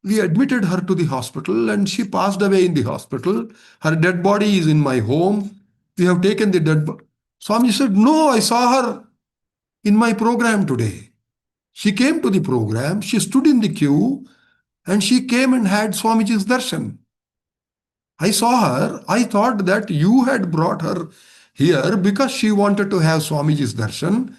We admitted her to the hospital and she passed away in the hospital. Her dead body is in my home. We have taken the dead body. Swami said, no, I saw her in my program today. She came to the program, she stood in the queue, and she came and had Swamiji's darshan. I saw her. I thought that you had brought her here because she wanted to have Swamiji's darshan,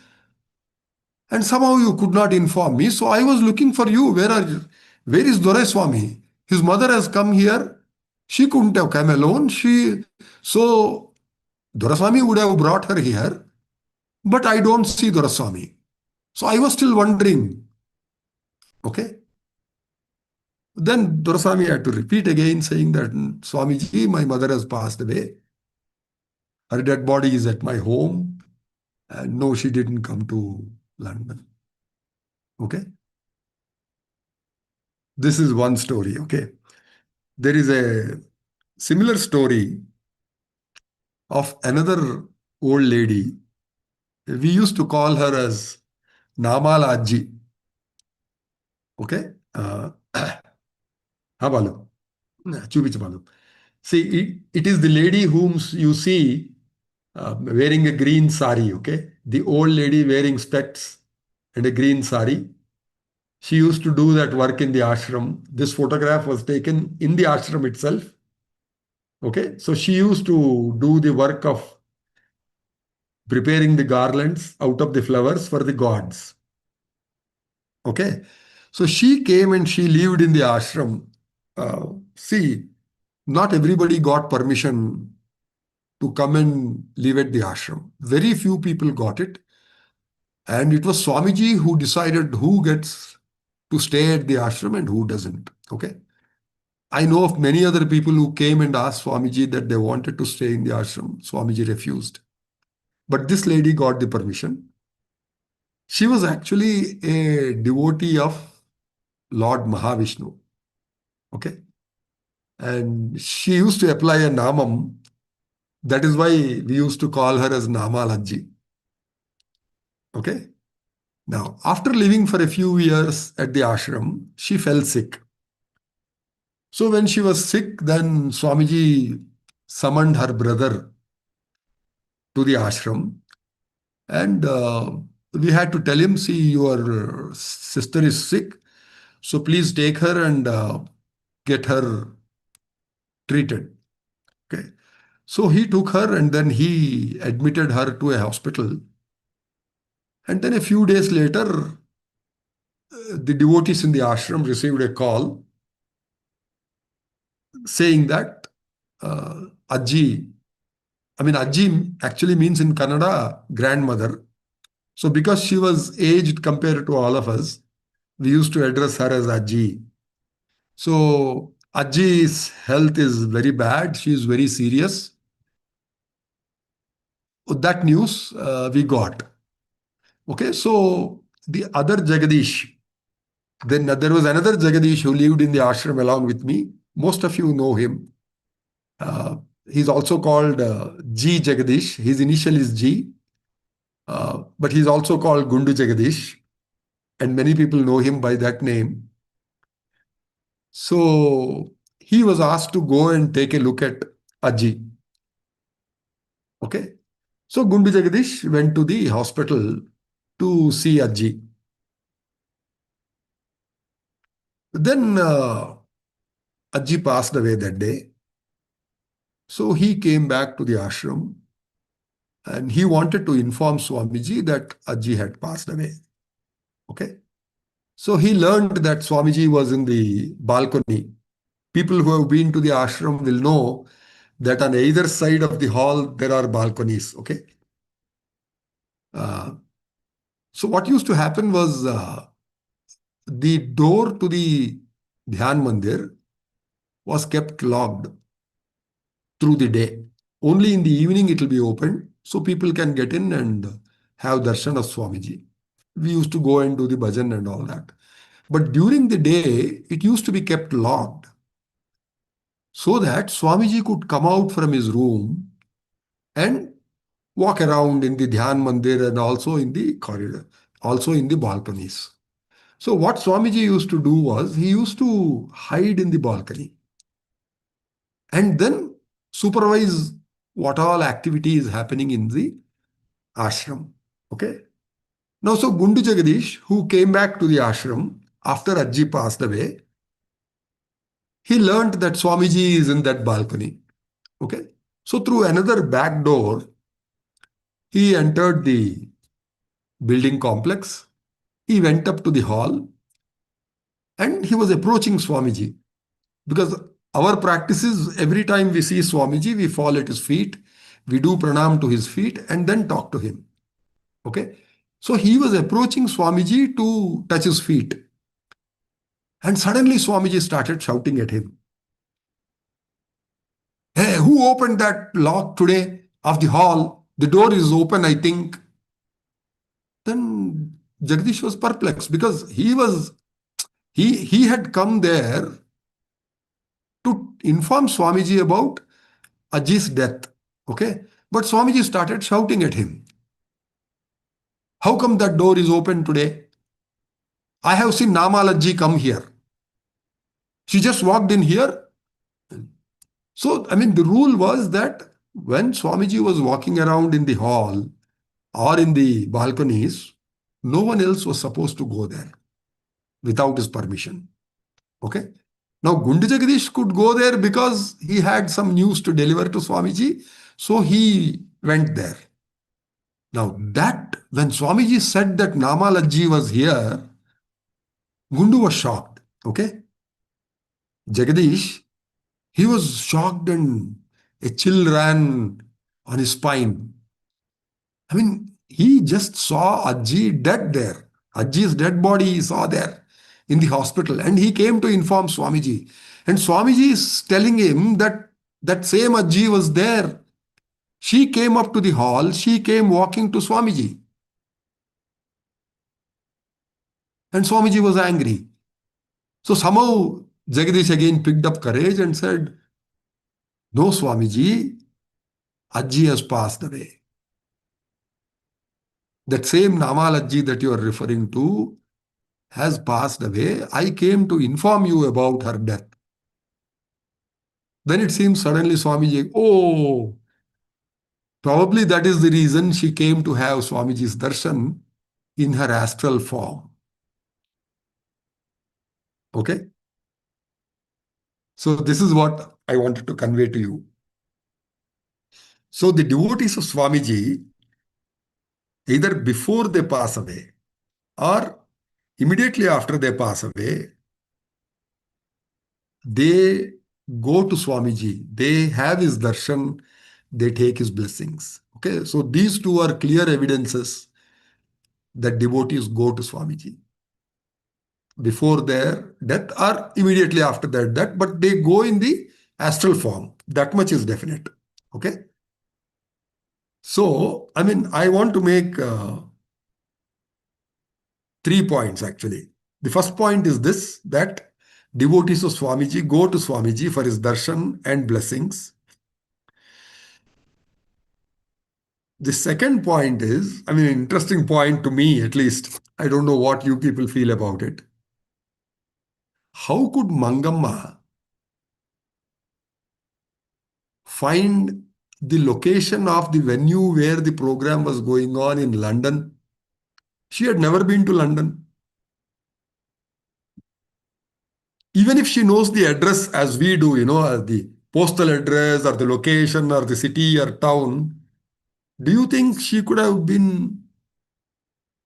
and somehow you could not inform me. So I was looking for you. Where are you? Where is Dorai Swami? His mother has come here. She couldn't have come alone. So Doraswami would have brought her here, but I don't see Doraswami. So I was still wondering. Okay. Then Doraswami had to repeat again, saying that Swamiji, my mother has passed away. Her dead body is at my home. And no, she didn't come to London. Okay. This is one story. Okay. There is a similar story of another old lady. We used to call her as Namala Ajji. Okay. Habalu. Chubichabalu. See, it is the lady whom you see wearing a green sari. Okay. The old lady wearing specs and a green sari. She used to do that work in the ashram. This photograph was taken in the ashram itself. Okay. So she used to do the work of preparing the garlands out of the flowers for the gods. Okay. So she came and she lived in the ashram. See, not everybody got permission to come and live at the ashram. Very few people got it. And it was Swamiji who decided who gets to stay at the ashram and who doesn't. Okay. I know of many other people who came and asked Swamiji that they wanted to stay in the ashram. Swamiji refused. But this lady got the permission. She was actually a devotee of Lord Mahavishnu. Okay. And she used to apply a namam. That is why we used to call her as Namalajji. Okay. Now, after living for a few years at the ashram, she fell sick. So when she was sick, then Swamiji summoned her brother to the ashram. And we had to tell him, see, your sister is sick. So please take her and get her treated. Okay. So he took her and then he admitted her to a hospital. And then a few days later, the devotees in the ashram received a call saying that Ajji, Ajji actually means in Kannada, grandmother. So because she was aged compared to all of us, we used to address her as Ajji. So Ajji's health is very bad. She is very serious. That news we got. Okay, so the other Jagadish, then there was another Jagadish who lived in the ashram along with me. Most of you know him. He's also called G Jagadish. His initial is G, but he's also called Gundu Jagadish, and many people know him by that name. So he was asked to go and take a look at Ajji. Okay, so Gundu Jagadish went to the hospital to see Ajji. Then Ajji passed away that day. So he came back to the ashram and he wanted to inform Swamiji that Ajji had passed away. Okay. So he learned that Swamiji was in the balcony. People who have been to the ashram will know that on either side of the hall there are balconies. Okay. So what used to happen was the door to the Dhyan Mandir was kept locked through the day. Only in the evening it will be open so people can get in and have darshan of Swamiji. We used to go and do the bhajan and all that. But during the day, it used to be kept locked so that Swamiji could come out from his room and walk around in the Dhyan Mandir and also in the corridor, also in the balconies. So what Swamiji used to do was, he used to hide in the balcony and then supervise what all activity is happening in the ashram. Okay. Now, so Gundu Jagadish, who came back to the ashram after Ajji passed away, he learned that Swamiji is in that balcony. Okay. So through another back door, he entered the building complex. He went up to the hall and he was approaching Swamiji, because our practice is every time we see Swamiji, we fall at his feet, we do pranam to his feet and then talk to him. Okay. So he was approaching Swamiji to touch his feet. And suddenly Swamiji started shouting at him, "Hey, who opened that lock today of the hall? The door is open, I think." Then Jagdish was perplexed, because he had come there to inform Swamiji about Ajji's death. Okay. But Swamiji started shouting at him, "How come that door is open today? I have seen Namalajji come here. She just walked in here." So, I mean, the rule was that when Swamiji was walking around in the hall or in the balconies, no one else was supposed to go there without his permission. Okay. Now, Gundu Jagadish could go there because he had some news to deliver to Swamiji. So he went there. Now, that when Swamiji said that Namalajji was here, Gundu was shocked. Okay. Jagadish, he was shocked and a chill ran on his spine. I mean, he just saw Ajji dead there. Ajji's dead body he saw there in the hospital, and he came to inform Swamiji. And Swamiji is telling him that that same Ajji was there. She came up to the hall, she came walking to Swamiji. And Swamiji was angry. So somehow Jagadish again picked up courage and said, "No, Swamiji, Ajji has passed away. That same Namalajji that you are referring to has passed away. I came to inform you about her death." Then it seems suddenly Swamiji, oh, probably that is the reason she came to have Swamiji's darshan in her astral form. Okay? So this is what I wanted to convey to you. So the devotees of Swamiji, either before they pass away or immediately after they pass away, they go to Swamiji, they have his darshan, they take his blessings. Okay, so these two are clear evidences that devotees go to Swamiji before their death or immediately after their death, but they go in the astral form. That much is definite. Okay. So, I mean, I want to make 3 points actually. The first point is this, that devotees of Swamiji go to Swamiji for his darshan and blessings. The second point is, I mean, an interesting point to me at least. I don't know what you people feel about it. How could Mangamma find the location of the venue where the program was going on in London? She had never been to London. Even if she knows the address as we do, the postal address or the location or the city or town, do you think she could have been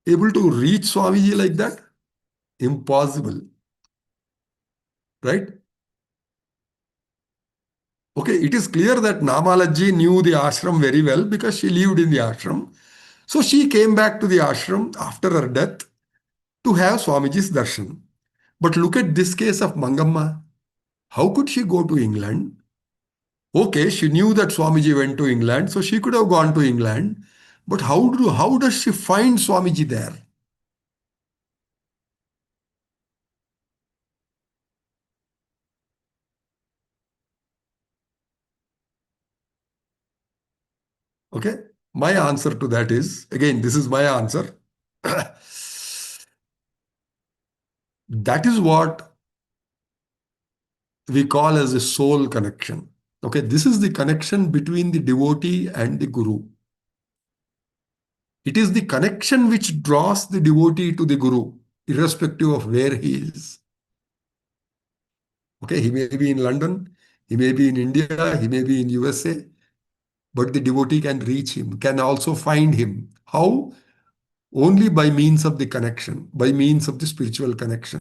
able to reach Swamiji like that? Impossible. Right? Okay, it is clear that Namalajji knew the ashram very well because she lived in the ashram. So she came back to the ashram after her death to have Swamiji's darshan. But look at this case of Mangamma. How could she go to England? Okay, she knew that Swamiji went to England, so she could have gone to England. But how does she find Swamiji there? Okay, my answer to that is, again, this is my answer. That is what we call as a soul connection. Okay, this is the connection between the devotee and the guru. It is the connection which draws the devotee to the guru, irrespective of where he is. Okay, he may be in London, he may be in India, he may be in USA, but the devotee can reach him, can also find him. How? Only by means of the connection, by means of the spiritual connection.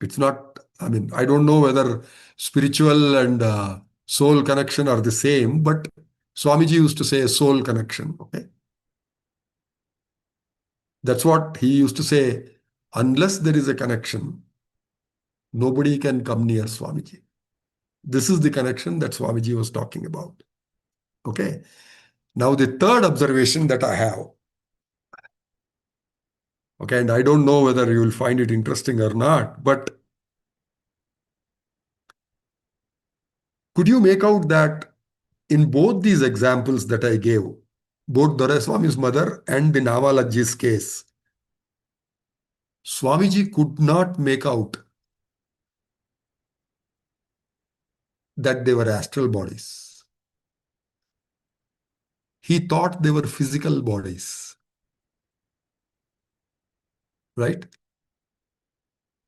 It's not, I mean, I don't know whether spiritual and soul connection are the same, but Swamiji used to say a soul connection. Okay. That's what he used to say. Unless there is a connection, nobody can come near Swamiji. This is the connection that Swamiji was talking about. Okay. Now, the third observation that I have, okay, and I don't know whether you will find it interesting or not, but could you make out that in both these examples that I gave, both Doraiswami's mother and the Navalajji's case, Swamiji could not make out that they were astral bodies. He thought they were physical bodies. Right?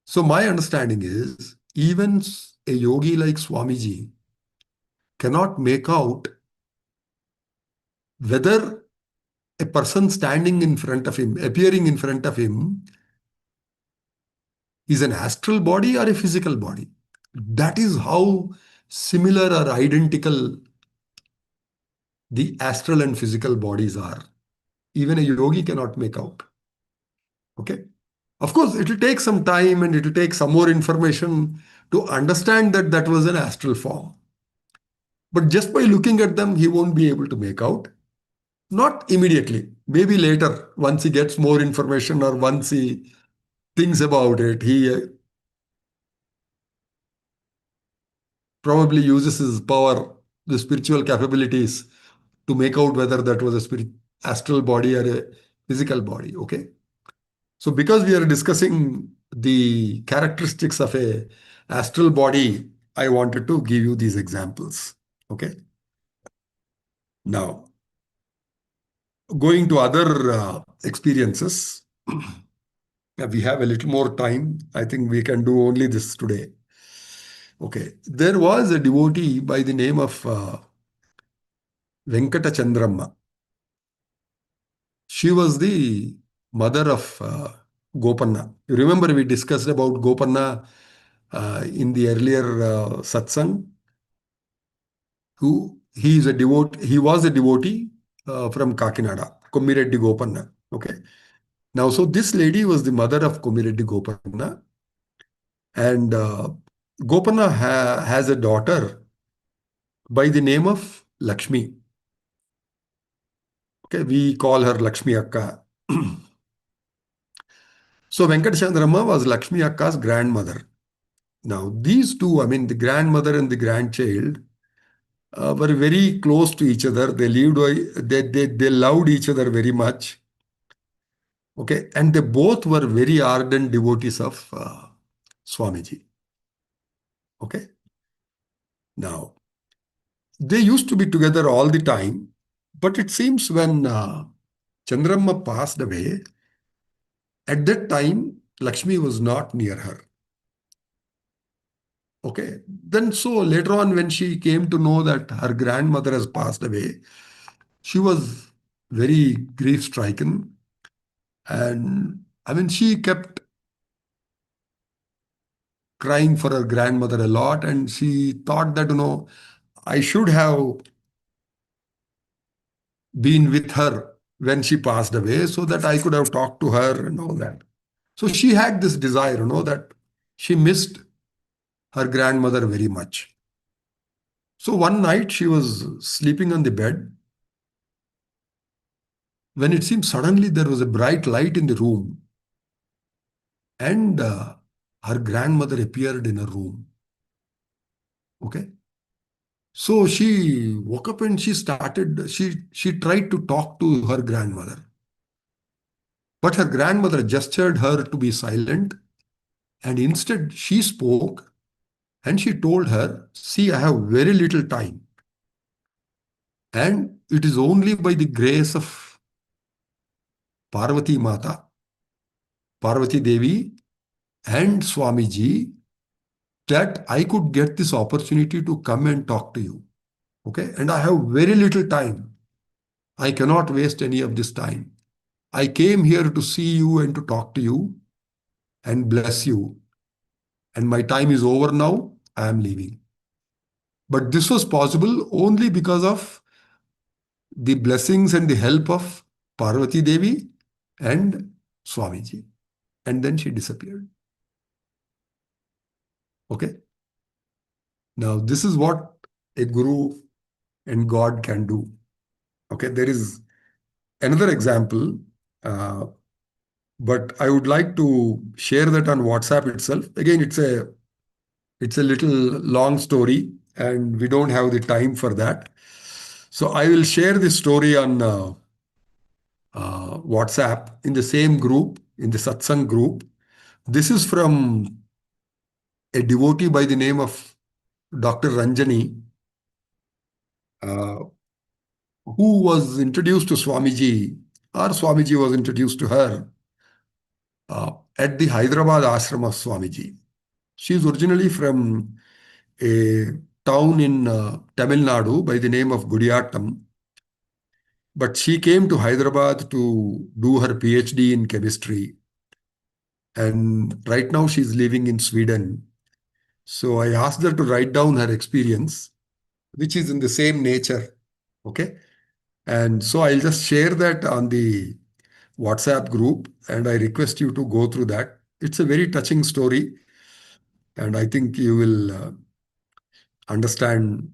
So my understanding is even a yogi like Swamiji cannot make out whether a person standing in front of him, appearing in front of him, is an astral body or a physical body. That is how similar or identical the astral and physical bodies are. Even a yogi cannot make out. Okay. Of course, it will take some time and it will take some more information to understand that that was an astral form. But just by looking at them, he won't be able to make out. Not immediately. Maybe later, once he gets more information or once he thinks about it, he probably uses his power, the spiritual capabilities to make out whether that was a astral body or a physical body. Okay. So because we are discussing the characteristics of a astral body, I wanted to give you these examples. Okay. Now, going to other experiences, we have a little more time. I think we can do only this today. Okay. There was a devotee by the name of Venkata Chandramma. She was the mother of Gopanna. You remember we discussed about Gopanna in the earlier satsang, who he was a devotee from Kakinada, Kommireddy Gopanna. Okay. Now, so this lady was the mother of Kommireddy Gopanna, and Gopanna has a daughter by the name of Lakshmi. Okay, we call her Lakshmi Akka. So Venkatachandramma was Lakshmi Akka's grandmother. Now, these two, I mean, the grandmother and the grandchild, were very close to each other. They lived, they loved each other very much. Okay, and they both were very ardent devotees of Swamiji. Okay, now they used to be together all the time, but it seems when Chandramma passed away, at that time Lakshmi was not near her. Okay, then so later on, when she came to know that her grandmother has passed away, she was very grief stricken. And I mean, she kept crying for her grandmother a lot. And she thought that, I should have been with her when she passed away so that I could have talked to her and all that. So she had this desire, that she missed her grandmother very much. So one night she was sleeping on the bed when it seemed suddenly there was a bright light in the room, and her grandmother appeared in her room. Okay. So she woke up and she tried to talk to her grandmother. But her grandmother gestured her to be silent, and instead she spoke and she told her, "See, I have very little time, and it is only by the grace of Parvati Mata, Parvati Devi, and Swamiji that I could get this opportunity to come and talk to you. Okay, and I have very little time. I cannot waste any of this time. I came here to see you and to talk to you and bless you. And my time is over now. I am leaving." But this was possible only because of the blessings and the help of Parvati Devi and Swamiji. And then she disappeared. Okay. Now, this is what a guru and God can do. Okay. There is another example, but I would like to share that on WhatsApp itself. Again, it's a little long story, and we don't have the time for that. So I will share this story on WhatsApp in the same group, in the Satsang group. This is from a devotee by the name of Dr. Ranjani, uh, who was introduced to Swamiji, or Swamiji was introduced to her at the Hyderabad ashram of Swamiji. She is originally from a town in Tamil Nadu by the name of Gudiyattam, but she came to Hyderabad to do her PhD in chemistry. And right now she's living in Sweden. So I asked her to write down her experience, which is in the same nature. Okay. And so I'll just share that on the WhatsApp group, and I request you to go through that. It's a very touching story, and I think you will understand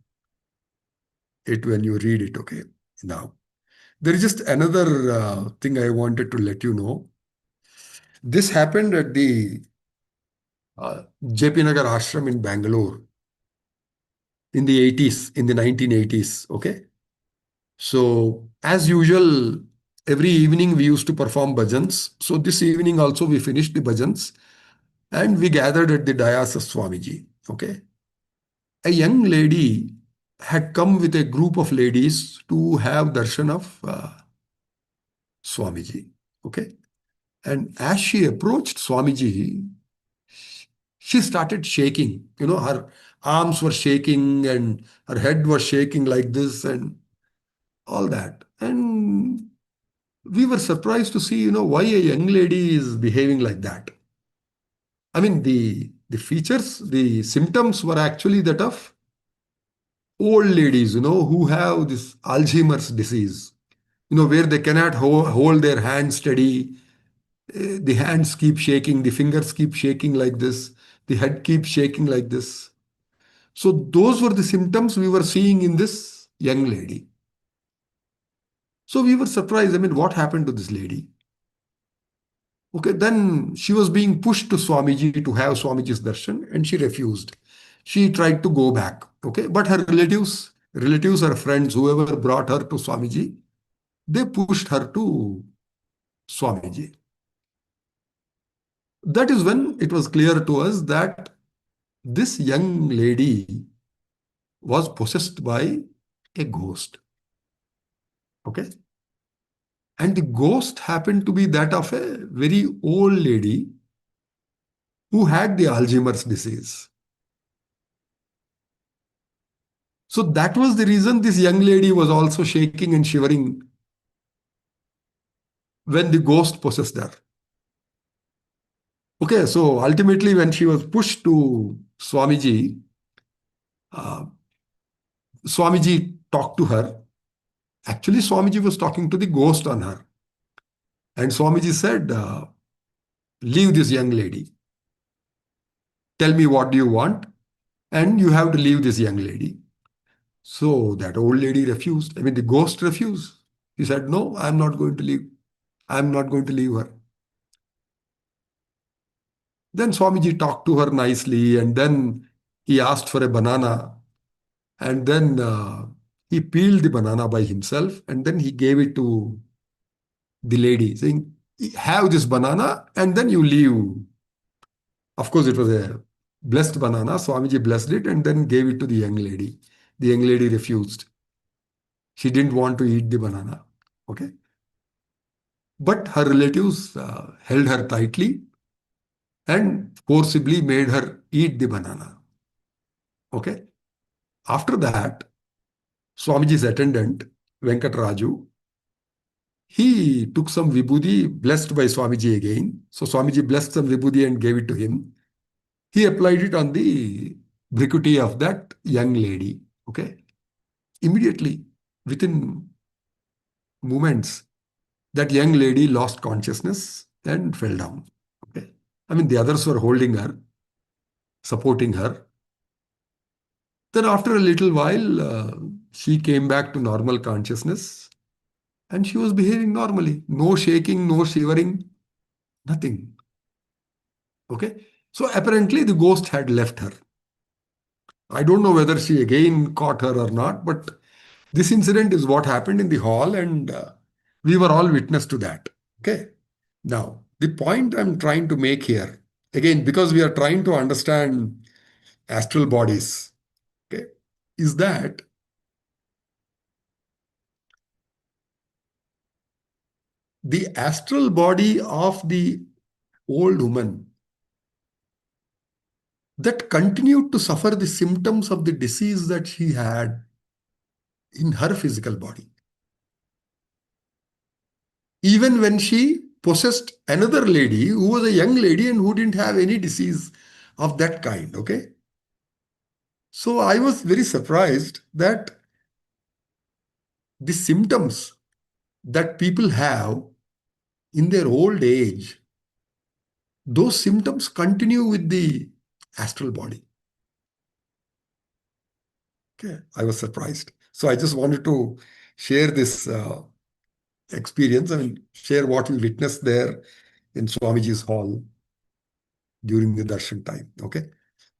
it when you read it. Okay. Now, there is just another thing I wanted to let you know. This happened at the JP Nagar Ashram in Bangalore in the 80s, in the 1980s. Okay. So, as usual, every evening we used to perform bhajans. So, this evening also we finished the bhajans and we gathered at the dayas of Swamiji. Okay. A young lady had come with a group of ladies to have darshan of Swamiji. Okay. And as she approached Swamiji, she started shaking. You know, her arms were shaking and her head was shaking like this and all that. And we were surprised to see, why a young lady is behaving like that. I mean, the features, the symptoms were actually that of old ladies, who have this Alzheimer's disease, where they cannot hold their hands steady. The hands keep shaking, the fingers keep shaking like this, the head keeps shaking like this. So those were the symptoms we were seeing in this young lady. So we were surprised. I mean, what happened to this lady? Okay, then she was being pushed to Swamiji to have Swamiji's darshan, and she refused. She tried to go back. Okay, but her relatives or friends, whoever brought her to Swamiji, they pushed her to Swamiji. That is when it was clear to us that this young lady was possessed by a ghost. Okay. And the ghost happened to be that of a very old lady who had the Alzheimer's disease. So that was the reason this young lady was also shaking and shivering when the ghost possessed her. Okay, so ultimately when she was pushed to Swamiji, uh, Swamiji talked to her. Actually, Swamiji was talking to the ghost on her. And Swamiji said, leave this young lady. Tell me what do you want, and you have to leave this young lady. So that old lady refused. I mean, the ghost refused. He said, no, I'm not going to leave. I'm not going to leave her. Then Swamiji talked to her nicely, and then he asked for a banana, and then he peeled the banana by himself, and then he gave it to the lady, saying, have this banana and then you leave. Of course, it was a blessed banana. Swamiji blessed it and then gave it to the young lady. The young lady refused. She didn't want to eat the banana. Okay. But her relatives held her tightly and forcibly made her eat the banana. Okay. After that, Swamiji's attendant, Venkat Raju, he took some vibhuti blessed by Swamiji again. So Swamiji blessed some vibhuti and gave it to him. He applied it on the brikuti of that young lady. Okay. Immediately, within moments, that young lady lost consciousness and fell down. Okay. I mean, the others were holding her, supporting her. Then, after a little while, she came back to normal consciousness and she was behaving normally. No shaking, no shivering, nothing. Okay. So, apparently, the ghost had left her. I don't know whether she again caught her or not, but this incident is what happened in the hall, and we were all witness to that. Okay. Now, the point I'm trying to make here, again, because we are trying to understand astral bodies, okay, is that the astral body of the old woman that continued to suffer the symptoms of the disease that she had in her physical body. Even when she possessed another lady who was a young lady and who didn't have any disease of that kind. Okay. So I was very surprised that the symptoms that people have in their old age, those symptoms continue with the astral body. Okay. I was surprised. So I just wanted to share this experience. I mean, share what we witnessed there in Swamiji's hall during the darshan time. Okay.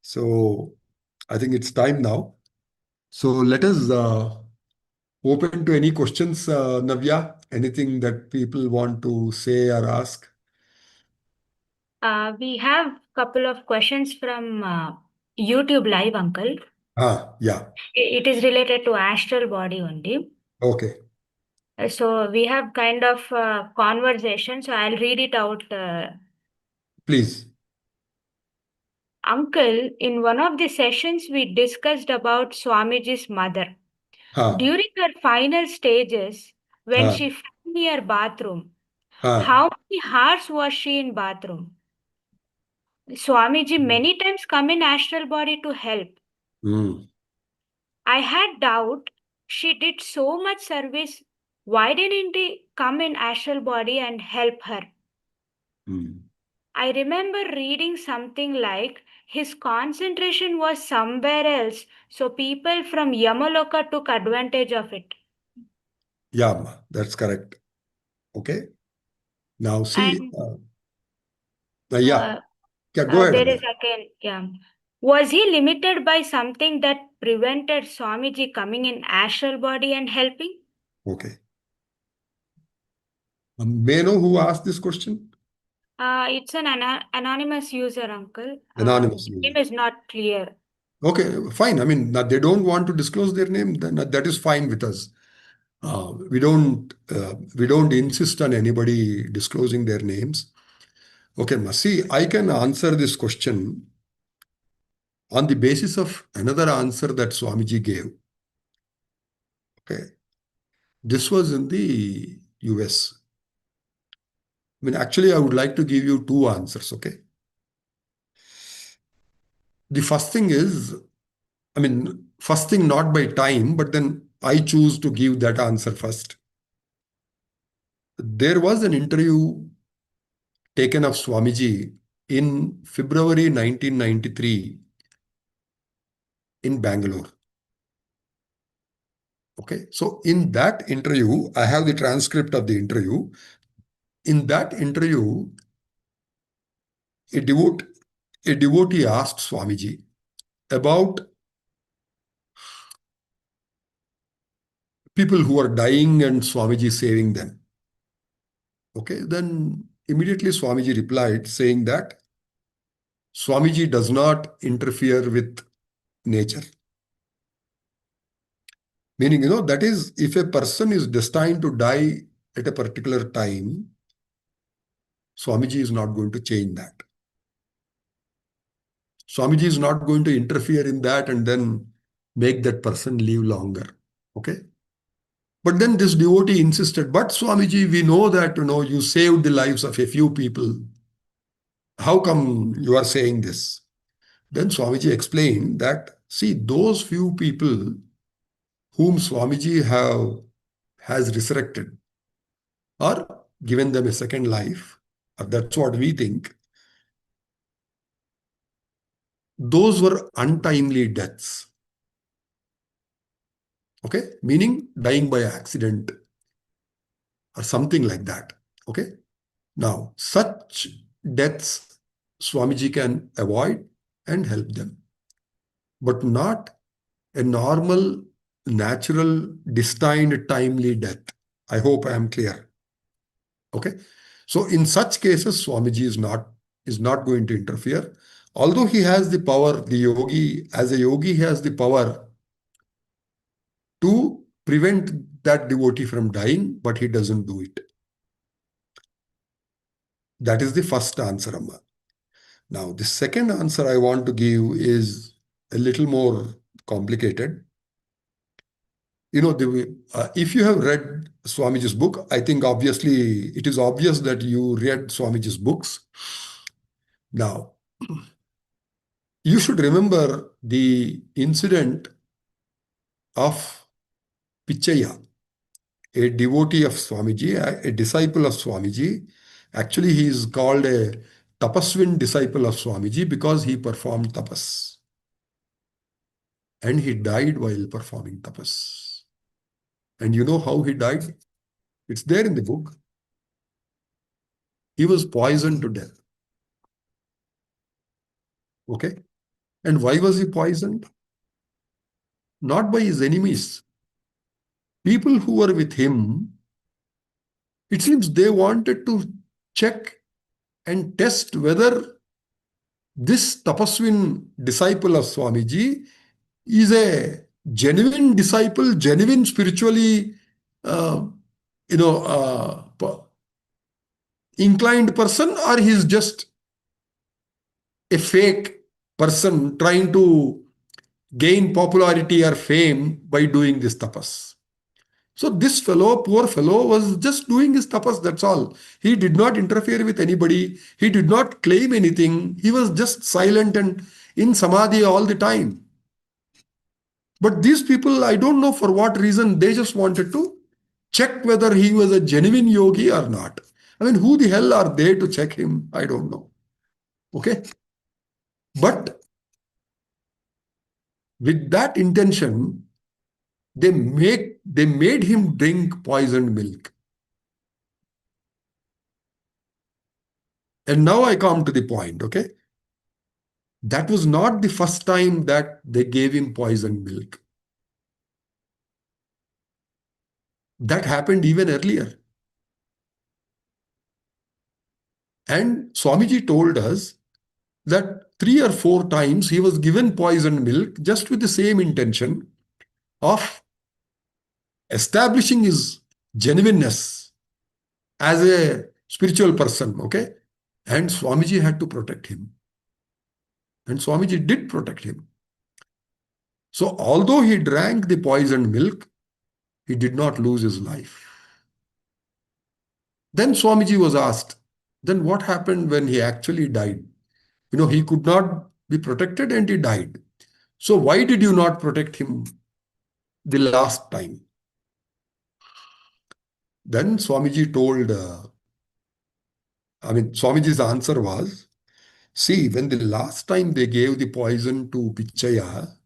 So I think it's time now. So let us open to any questions, Navya. Anything that people want to say or ask? We have a couple of questions from YouTube Live, Uncle. Yeah. It is related to astral body only. Okay. So we have kind of conversation. So I'll read it out. Please. Uncle, in one of the sessions, we discussed about Swamiji's mother. Ha. During her final stages, when Ha. she fell near bathroom, Ha. how many hours was she in bathroom? Swamiji many times come in astral body to help. Mm. I had doubt she did so much service. Why didn't he come in astral body and help her? Mm. I remember reading something like his concentration was somewhere else, so people from Yamaloka took advantage of it. Yeah, that's correct. Okay. Now see, And yeah. uh, Yeah, go ahead, there is Anya. again, yeah. Was he limited by something that prevented Swamiji coming in astral body and helping? Okay. May I know who asked this question? It's an anonymous user, Uncle. Anonymous Name user. is not clear. Okay, fine. I mean, they don't want to disclose their name, then that is fine with us. We don't insist on anybody disclosing their names. Okay, see, I can answer this question on the basis of another answer that Swamiji gave. Okay, this was in the US. I mean, actually, I would like to give you two answers. Okay, the first thing is, I mean, first thing not by time, but then I choose to give that answer first. There was an interview taken of Swamiji in February 1993 in Bangalore. Okay, so in that interview, I have the transcript of the interview. In that interview, a, devote, a devotee asked Swamiji about people who are dying and Swamiji saving them. Okay, then immediately Swamiji replied saying that Swamiji does not interfere with nature. Meaning, that is, if a person is destined to die at a particular time, Swamiji is not going to change that. Swamiji is not going to interfere in that and then make that person live longer. Okay. But then this devotee insisted, but Swamiji, we know that, you saved the lives of a few people. How come you are saying this? Then Swamiji explained that, see, those few people whom Swamiji has resurrected or given them a second life, or that's what we think, those were untimely deaths. Okay? Meaning dying by accident or something like that. Okay? Now, such deaths Swamiji can avoid and help them, but not a normal, natural, destined, timely death. I hope I am clear. Okay? So in such cases, Swamiji is not going to interfere. Although he has the power, the yogi, as a yogi, he has the power to prevent that devotee from dying, but he doesn't do it. That is the first answer, Amma. Now, the second answer I want to give is a little more complicated. If you have read Swamiji's book, I think obviously it is obvious that you read Swamiji's books. Now, you should remember the incident of Pichaya, a devotee of Swamiji, a disciple of Swamiji. Actually, he is called a tapaswin disciple of Swamiji because he performed tapas. And he died while performing tapas. And you know how he died? It's there in the book. He was poisoned to death. Okay? And why was he poisoned? Not by his enemies. People who were with him, it seems they wanted to check and test whether this tapaswin disciple of Swamiji is a genuine disciple, genuine spiritually, inclined person, or he's just a fake person trying to gain popularity or fame by doing this tapas. So this fellow, poor fellow, was just doing his tapas, that's all. He did not interfere with anybody. He did not claim anything. He was just silent and in samadhi all the time. But these people, I don't know for what reason, they just wanted to check whether he was a genuine yogi or not. I mean, who the hell are they to check him? I don't know. Okay? But with that intention, they made him drink poisoned milk. And now I come to the point, okay? That was not the first time that they gave him poisoned milk. That happened even earlier. And Swamiji told us that 3 or 4 times he was given poisoned milk just with the same intention of establishing his genuineness as a spiritual person, okay? And Swamiji had to protect him. And Swamiji did protect him. So although he drank the poisoned milk, he did not lose his life. Then Swamiji was asked, then what happened when he actually died? He could not be protected and he died. So why did you not protect him the last time? Then Swamiji told, Swamiji's answer was, see, when the last time they gave the poison to Pichaya,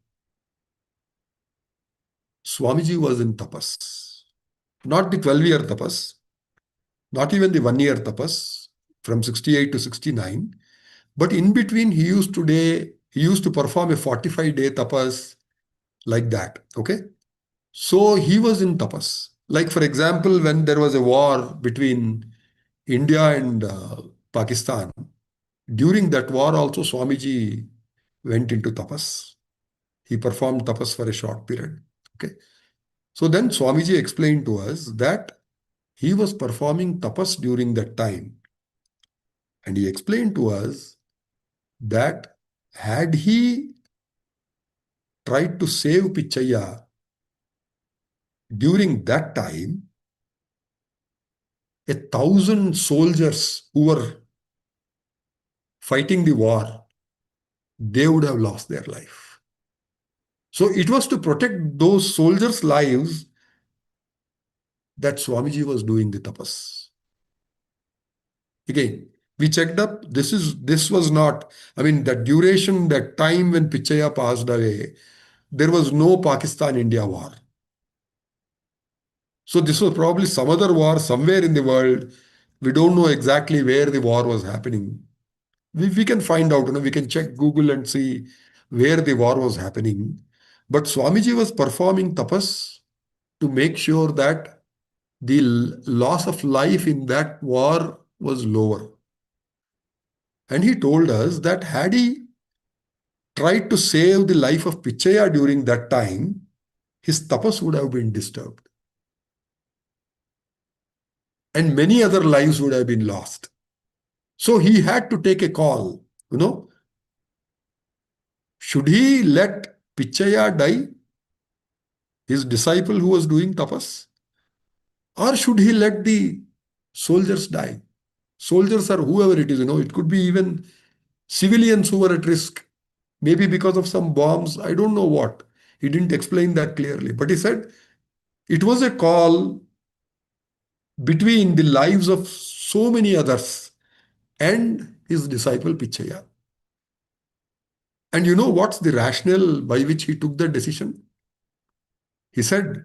Swamiji was in tapas. Not the 12-year tapas, not even the 1-year tapas from 68 to 69. But in between, he used to perform a 45-day tapas like that. Okay. So he was in tapas. Like, for example, when there was a war between, India and Pakistan, during that war also Swamiji went into tapas. He performed tapas for a short period. Okay. So then Swamiji explained to us that he was performing tapas during that time. And he explained to us that had he tried to save Pichaya during that time, 1,000 soldiers who were fighting the war, they would have lost their life. So it was to protect those soldiers' lives that Swamiji was doing the tapas. Again, we checked up. This was not, I mean, that duration, that time when Pichaya passed away, there was no Pakistan-India war. So this was probably some other war somewhere in the world. We don't know exactly where the war was happening. We can find out, we can check Google and see where the war was happening. But Swamiji was performing tapas to make sure that the loss of life in that war was lower. And he told us that had he tried to save the life of Pichaya during that time, his tapas would have been disturbed. And many other lives would have been lost. So he had to take a call, should he let Pichaya die, his disciple who was doing tapas, or should he let the soldiers die? Soldiers or whoever it is, it could be even civilians who were at risk, maybe because of some bombs, I don't know what. He didn't explain that clearly, but he said it was a call between the lives of so many others and his disciple Pichaya. And you know what's the rationale by which he took that decision? He said,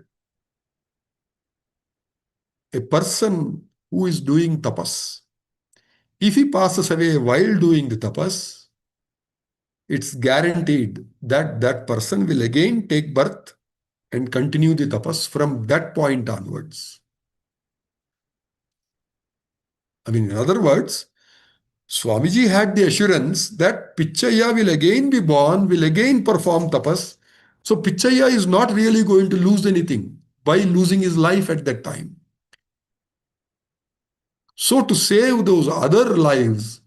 a person who is doing tapas, if he passes away while doing the tapas, it's guaranteed that that person will again take birth and continue the tapas from that point onwards. I mean, in other words, Swamiji had the assurance that Pichaya will again be born, will again perform tapas. So Pichaya is not really going to lose anything by losing his life at that time. So to save those other lives,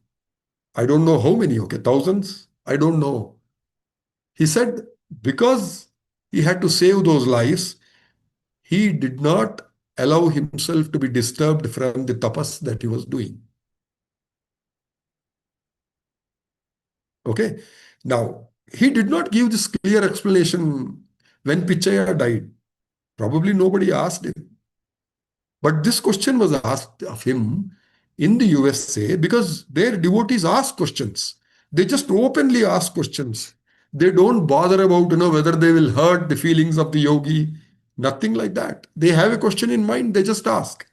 I don't know how many, thousands, I don't know. He said because he had to save those lives, he did not allow himself to be disturbed from the tapas that he was doing. Okay. Now, he did not give this clear explanation when Pichaya died. Probably nobody asked him. But this question was asked of him in the USA because their devotees ask questions. They just openly ask questions. They don't bother about, whether they will hurt the feelings of the yogi. Nothing like that. They have a question in mind, they just ask.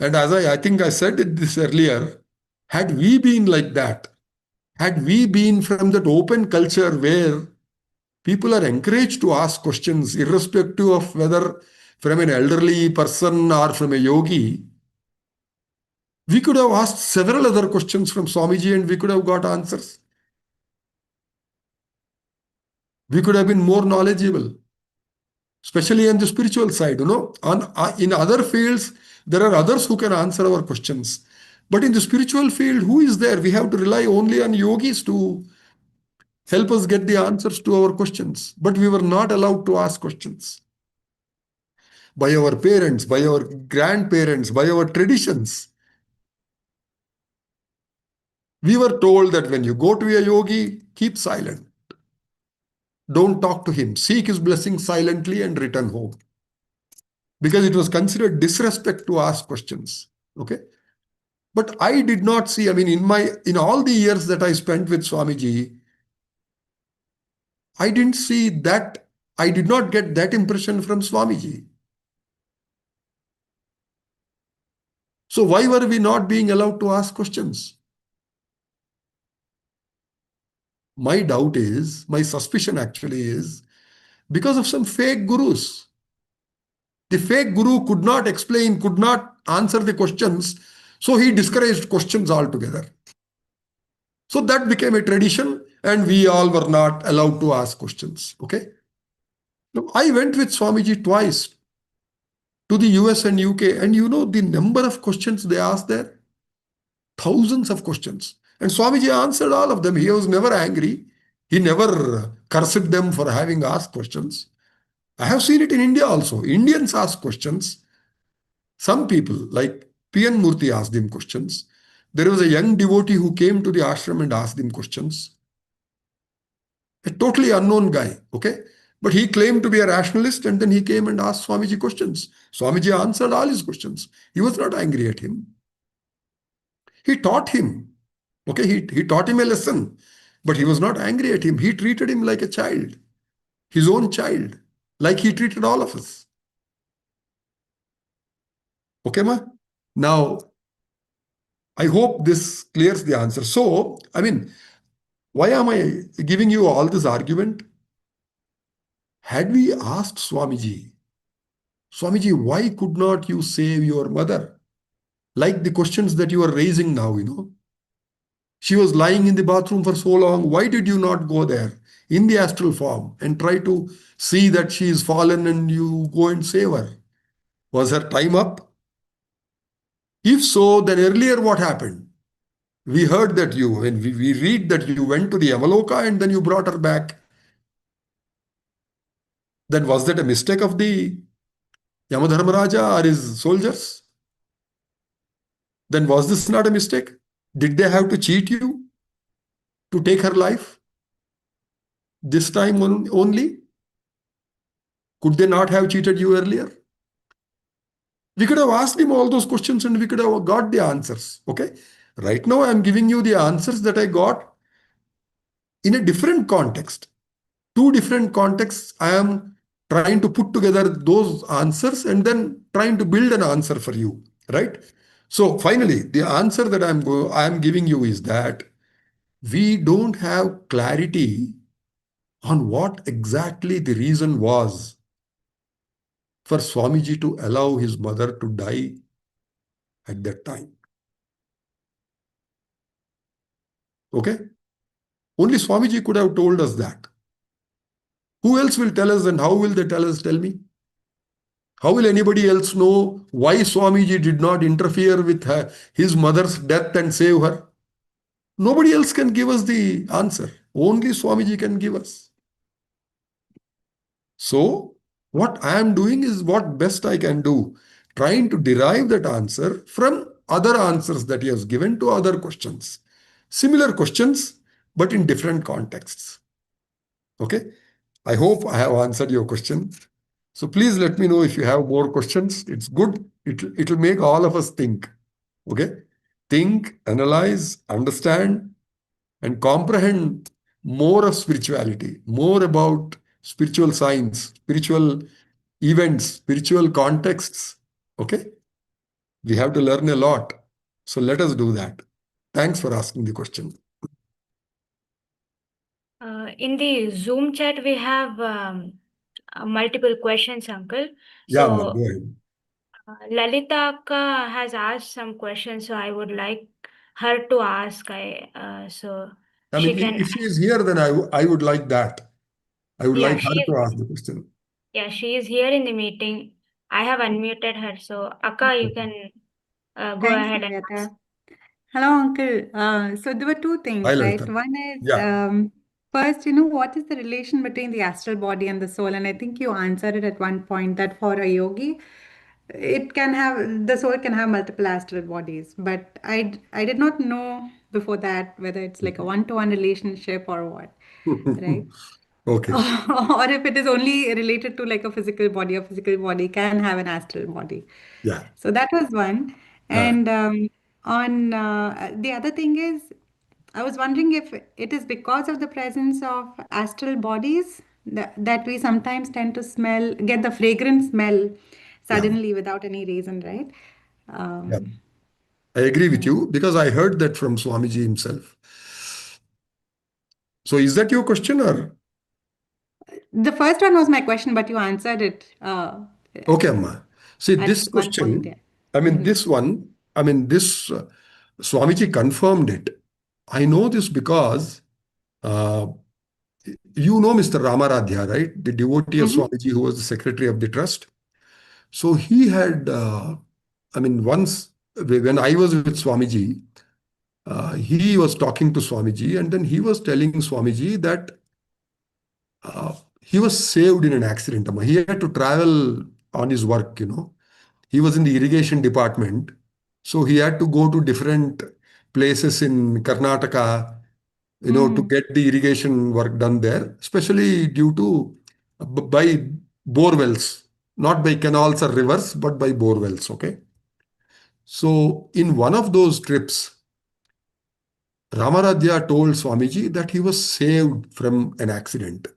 And as I think I said this earlier, had we been like that, had we been from that open culture where people are encouraged to ask questions irrespective of whether from an elderly person or from a yogi, we could have asked several other questions from Swamiji and we could have got answers. We could have been more knowledgeable, especially on the spiritual side. In other fields, there are others who can answer our questions. But in the spiritual field, who is there? We have to rely only on yogis to help us get the answers to our questions. But we were not allowed to ask questions by our parents, by our grandparents, by our traditions. We were told that when you go to a yogi, keep silent. Don't talk to him. Seek his blessing silently and return home. Because it was considered disrespect to ask questions. Okay? But I did not see, in all the years that I spent with Swamiji, I didn't see that, I did not get that impression from Swamiji. So why were we not being allowed to ask questions? My doubt is, my suspicion actually is, because of some fake gurus. The fake guru could not explain, could not answer the questions. So he discouraged questions altogether. So that became a tradition, and we all were not allowed to ask questions. Okay. Now, I went with Swamiji twice to the US and UK, and you know the number of questions they asked there? Thousands of questions. And Swamiji answered all of them. He was never angry. He never cursed them for having asked questions. I have seen it in India also. Indians ask questions. Some people, like P.N. Murthy, asked him questions. There was a young devotee who came to the ashram and asked him questions. A totally unknown guy, okay? But he claimed to be a rationalist, and then he came and asked Swamiji questions. Swamiji answered all his questions. He was not angry at him. He taught him, okay? He taught him a lesson, but he was not angry at him. He treated him like a child, his own child, like he treated all of us. Okay, ma? Now, I hope this clears the answer. So, I mean, why am I giving you all this argument? Had we asked Swamiji, Swamiji, why could not you save your mother? Like the questions that you are raising now, you know. She was lying in the bathroom for so long. Why did you not go there in the astral form and try to see that she is fallen and you go and save her? Was her time up? If so, then earlier what happened? We heard that when we read that you went to the Yamaloka and then you brought her back. Then was that a mistake of the Yamadharmaraja or his soldiers? Then was this not a mistake? Did they have to cheat you to take her life? This time only? Could they not have cheated you earlier? We could have asked him all those questions and we could have got the answers. Okay. Right now, I'm giving you the answers that I got in a different context. Two different contexts. I am trying to put together those answers and then trying to build an answer for you. Right. So finally, the answer that I am giving you is that we don't have clarity on what exactly the reason was for Swamiji to allow his mother to die at that time. Okay? Only Swamiji could have told us that. Who else will tell us, and how will they tell us? Tell me. How will anybody else know why Swamiji did not interfere with his mother's death and save her? Nobody else can give us the answer. Only Swamiji can give us. So, what I am doing is what best I can do, trying to derive that answer from other answers that he has given to other questions. Similar questions, but in different contexts. Okay? I hope I have answered your question. So please let me know if you have more questions. It's good. It'll make all of us think. Okay? Think, analyze, understand, and comprehend more of spirituality, more about spiritual science, spiritual events, spiritual contexts. Okay? We have to learn a lot. So let us do that. Thanks for asking the question. In the Zoom chat, we have multiple questions, Uncle. Yeah, man, So go ahead. Lalita Akka has asked some questions, so I would like her to ask. So I she mean, can. if she is here, then I would like that. I would Yeah, like her to ask the question. she is here in the meeting. I have unmuted her, so Akka, you can go Thanks, ahead and ask. Navita. Hello, Uncle. So there were two Hi, things, right? Lalita. One is Yeah. first, what is the relation between the astral body and the soul? And I think you answered it at one point that for a yogi, the soul can have multiple astral bodies. But I did not know before that whether it's like a one-to-one relationship or what, right? Okay. Or if it is only related to like a physical body can have an astral body. Yeah. So that was one. Ah, And on the other thing is, I was wondering if it is because of the presence of astral bodies that we sometimes tend to get the fragrant smell yeah. suddenly without any reason, right? Yeah. Um, I agree with yeah. you because I heard that from Swamiji himself. So is that your question or? The first one was my question, but you answered it Okay, Amma. See, at this one point. question, Yeah. I mean, Mhm. this one, I mean, this Swamiji confirmed it. I know this because uh, you know Mr. Ramaradhya, right? The devotee of Mhm. Swamiji who was the secretary of the trust. So he had, I mean, once when I was with Swamiji, he was talking to Swamiji, and then he was telling Swamiji that he was saved in an accident. He had to travel on his work, you know. He was in the irrigation department, so he had to go to different places in Karnataka, you know, to Mm. get the irrigation work done there, especially due to by bore wells, not by canals or rivers, but by bore wells. Okay. So in one of those trips, Ramaradhya told Swamiji that he was saved from an accident.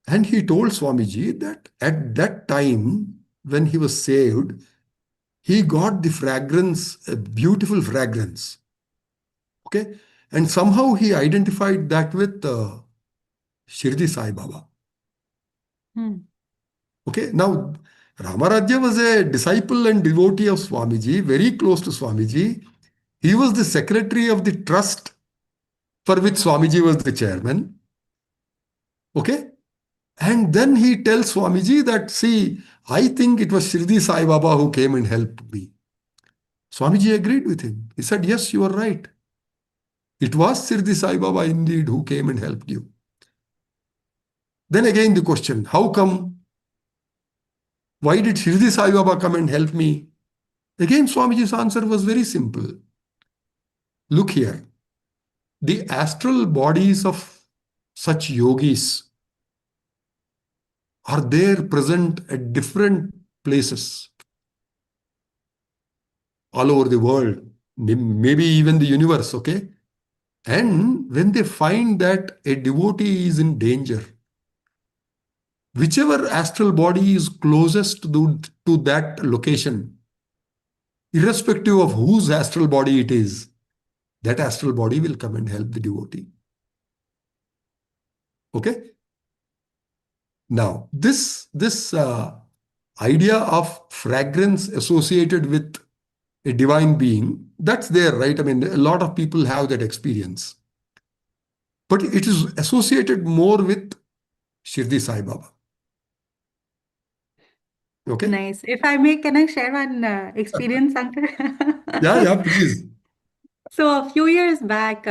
And he told Swamiji that at that time, when he was saved, he got the fragrance, a beautiful fragrance. Okay. And somehow he identified that with Shirdi Sai Baba. Mm. Okay. Now, Ramarajya was a disciple and devotee of Swamiji, very close to Swamiji. He was the secretary of the trust for which Swamiji was the chairman. Okay. And then he tells Swamiji that, see, I think it was Shirdi Sai Baba who came and helped me. Swamiji agreed with him. He said, yes, you are right. It was Shirdi Sai Baba indeed who came and helped you. Then again the question, how come? Why did Shirdi Sai Baba come and help me? Again, Swamiji's answer was very simple. Look here, the astral bodies of such yogis are there present at different places all over the world, maybe even the universe, okay? And when they find that a devotee is in danger, whichever astral body is closest to that location, irrespective of whose astral body it is, that astral body will come and help the devotee. Okay? Now, this idea of fragrance associated with a divine being, that's there, right? I mean, a lot of people have that experience. But it is associated more with Shirdi Sai Baba. Okay? Nice. If I may, can I share one experience, Uncle? Yeah, yeah, please. So a few years back,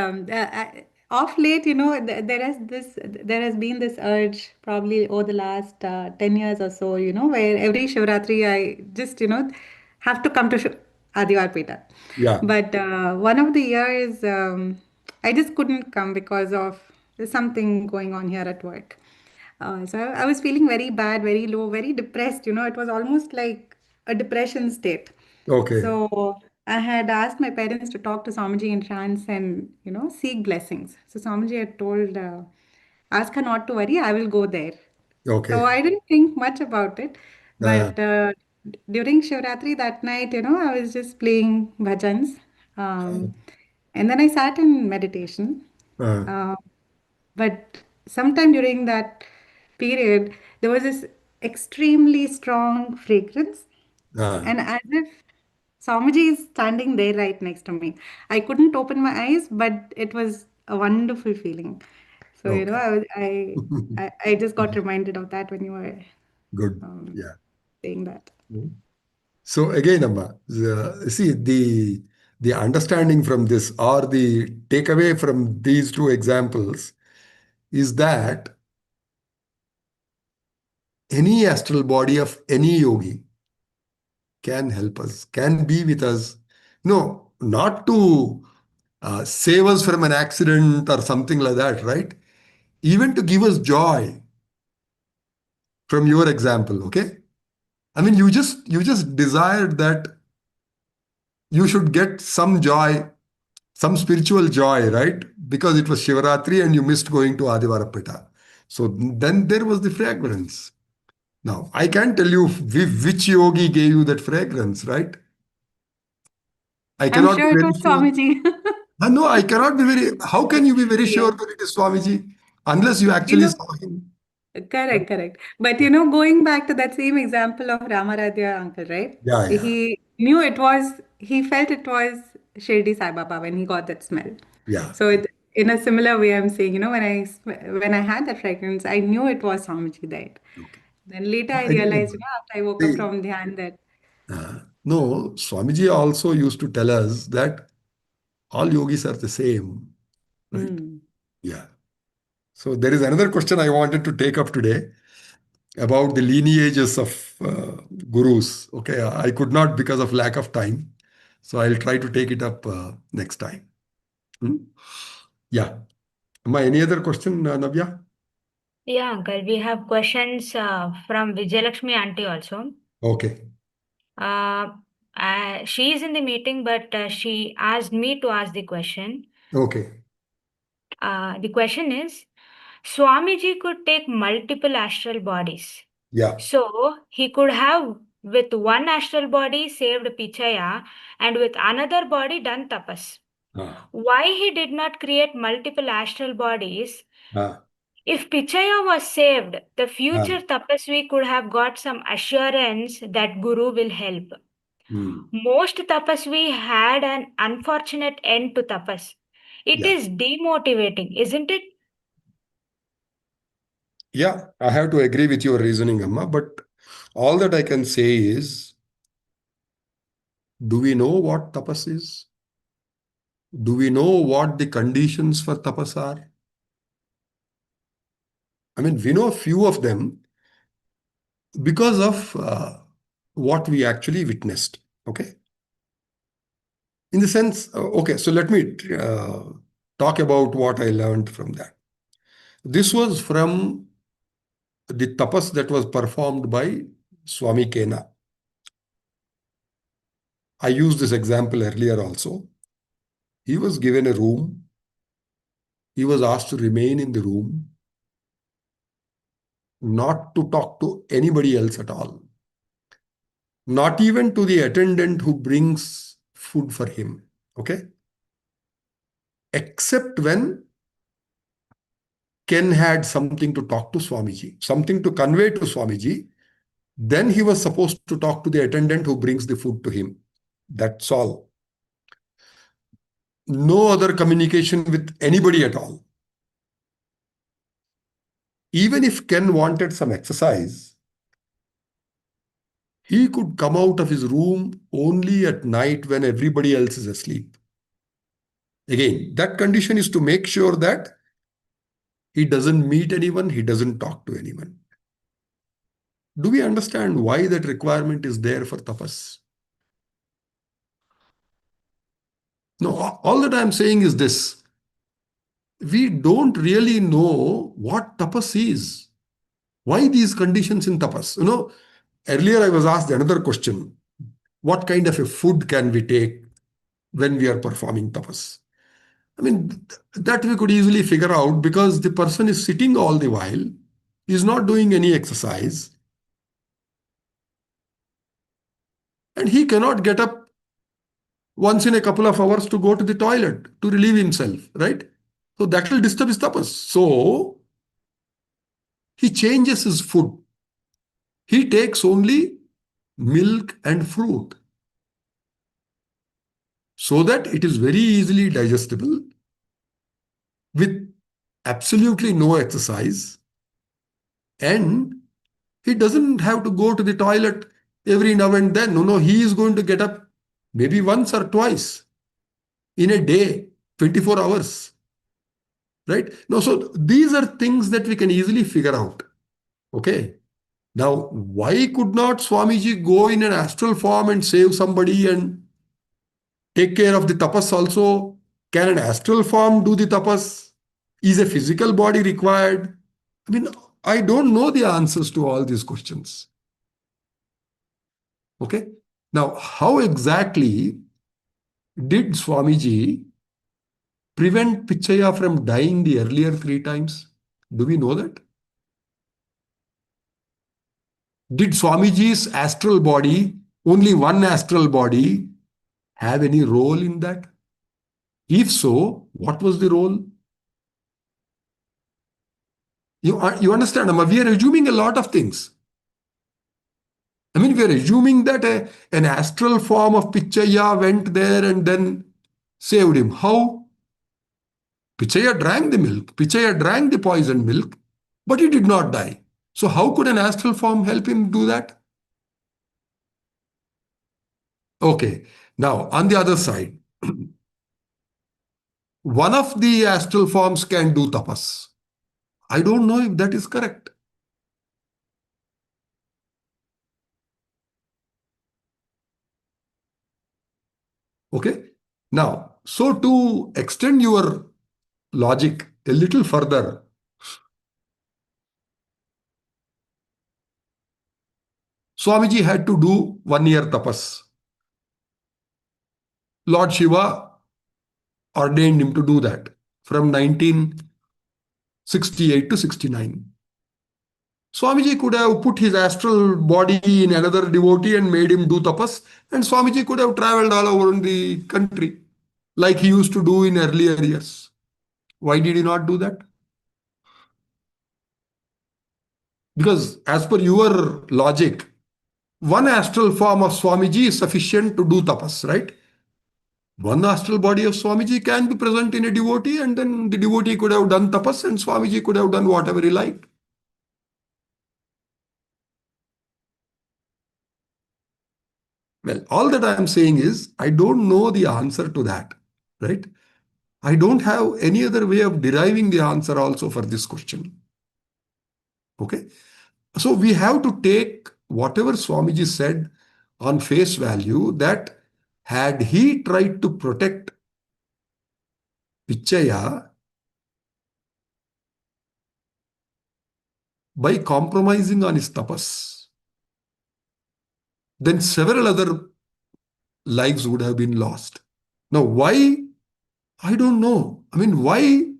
off late, there has been this urge, probably over the last 10 years or so, where every Shivratri I just, have to come to Adivarpeta. Yeah. But one of the years, I just couldn't come because of something going on here at work. So I was feeling very bad, very low, very depressed. It was almost like a depression state. Okay. So I had asked my parents to talk to Swamiji in trance and, seek blessings. So Swamiji had told, ask her not to worry, I will go there. So Okay. I didn't think much about it. Uh, But during Shivratri that night, I was just playing bhajans. Um, and then I sat in meditation. uh, Uh, but sometime during that period, there was this extremely strong fragrance. uh, And as if Swamiji is standing there right next to me. I couldn't open my eyes, but it was a wonderful feeling. So, okay. I just got reminded of that when you were Good. um, Yeah. saying that. So again, Amma, see the understanding from this or the takeaway from these two examples is that any astral body of any yogi can help us, can be with us. No, not to save us from an accident or something like that, right? Even to give us joy from your example, okay? I mean, you just desired that you should get some joy, some spiritual joy, right? Because it was Shivaratri and you missed going to Adivarapeta. So then there was the fragrance. Now, I can't tell you which yogi gave you that fragrance, right? I I'm cannot be sure it very was sure. Swamiji. No, I cannot be very. How can you be very Yeah. sure that it is Swamiji unless you You actually know, saw him? Right? correct. But Yeah, going back to that same example of Ramaradhya uncle, right? yeah. Yeah. He knew it was, he felt it was Shirdi Sai Baba when he got that smell. Yeah. So in a similar way, I'm saying, when I had that fragrance, I knew it was Swamiji there. Okay. Then later I Again, realized, after I woke up see, from dhyan that, no, Swamiji also used to tell us that all yogis are the same, right? hmm, Yeah. So there is another question I wanted to take up today about the lineages of gurus. Okay, I could not because of lack of time. So I'll try to take it up next time. Hmm? Yeah. Any other question, Navya? Yeah, uncle. We have questions from Vijayalakshmi auntie also. Okay. Uh, she is in the meeting, but she asked me to ask the question. Okay. The question is, Swamiji could take multiple astral bodies. Yeah. So he could have with one astral body saved Pichaya and with another body done tapas. Ah, Why he did not create multiple astral bodies? ah, If Pichaya was saved, the ah. future tapasvi could have got some assurance that Guru will help. Hmm. Most tapasvi had an unfortunate end to tapas. It Yeah. is demotivating, isn't it? Yeah, I have to agree with your reasoning, Amma, but all that I can say is, do we know what tapas is? Do we know what the conditions for tapas are? I mean, we know a few of them because of what we actually witnessed. Okay. In the sense, okay, so let me talk about what I learned from that. This was from the tapas that was performed by Swami Kena. I used this example earlier also. He was given a room. He was asked to remain in the room, not to talk to anybody else at all, not even to the attendant who brings food for him. Okay. Except when Ken had something to talk to Swamiji, something to convey to Swamiji, then he was supposed to talk to the attendant who brings the food to him. That's all. No other communication with anybody at all. Even if Ken wanted some exercise, he could come out of his room only at night when everybody else is asleep. Again, that condition is to make sure that he doesn't meet anyone, he doesn't talk to anyone. Do we understand why that requirement is there for tapas? No, all that I'm saying is this. We don't really know what tapas is. Why these conditions in tapas? Earlier I was asked another question. What kind of a food can we take when we are performing tapas? I mean, that we could easily figure out because the person is sitting all the while, is not doing any exercise, and he cannot get up once in a couple of hours to go to the toilet to relieve himself, right? So that will disturb his tapas. So he changes his food. He takes only milk and fruit so that it is very easily digestible with absolutely no exercise, and he doesn't have to go to the toilet every now and then. No, he is going to get up maybe once or twice in a day, 24 hours, right? No, so these are things that we can easily figure out. Okay. Now, why could not Swamiji go in an astral form and save somebody and take care of the tapas also? Can an astral form do the tapas? Is a physical body required? I mean, I don't know the answers to all these questions. Okay. Now, how exactly did Swamiji prevent Pichaya from dying the earlier 3 times? Do we know that? Did Swamiji's astral body, only one astral body, have any role in that? If so, what was the role? You understand, Amma? We are assuming a lot of things. I mean, we are assuming that an astral form of Pichaya went there and then saved him. How? Pichaya drank the milk. Pichaya drank the poisoned milk, but he did not die. So how could an astral form help him do that? Okay. Now, on the other side, one of the astral forms can do tapas. I don't know if that is correct. Okay. Now, so to extend your logic a little further, Swamiji had to do 1 year tapas. Lord Shiva ordained him to do that from 1968 to 69. Swamiji could have put his astral body in another devotee and made him do tapas, and Swamiji could have traveled all over the country like he used to do in earlier years. Why did he not do that? Because as per your logic, one astral form of Swamiji is sufficient to do tapas, right? One astral body of Swamiji can be present in a devotee, and then the devotee could have done tapas and Swamiji could have done whatever he liked. Well, all that I am saying is, I don't know the answer to that, right? I don't have any other way of deriving the answer also for this question. Okay? So we have to take whatever Swamiji said on face value, that had he tried to protect Pichaya by compromising on his tapas, then several other lives would have been lost. Now, why? I don't know. I mean, why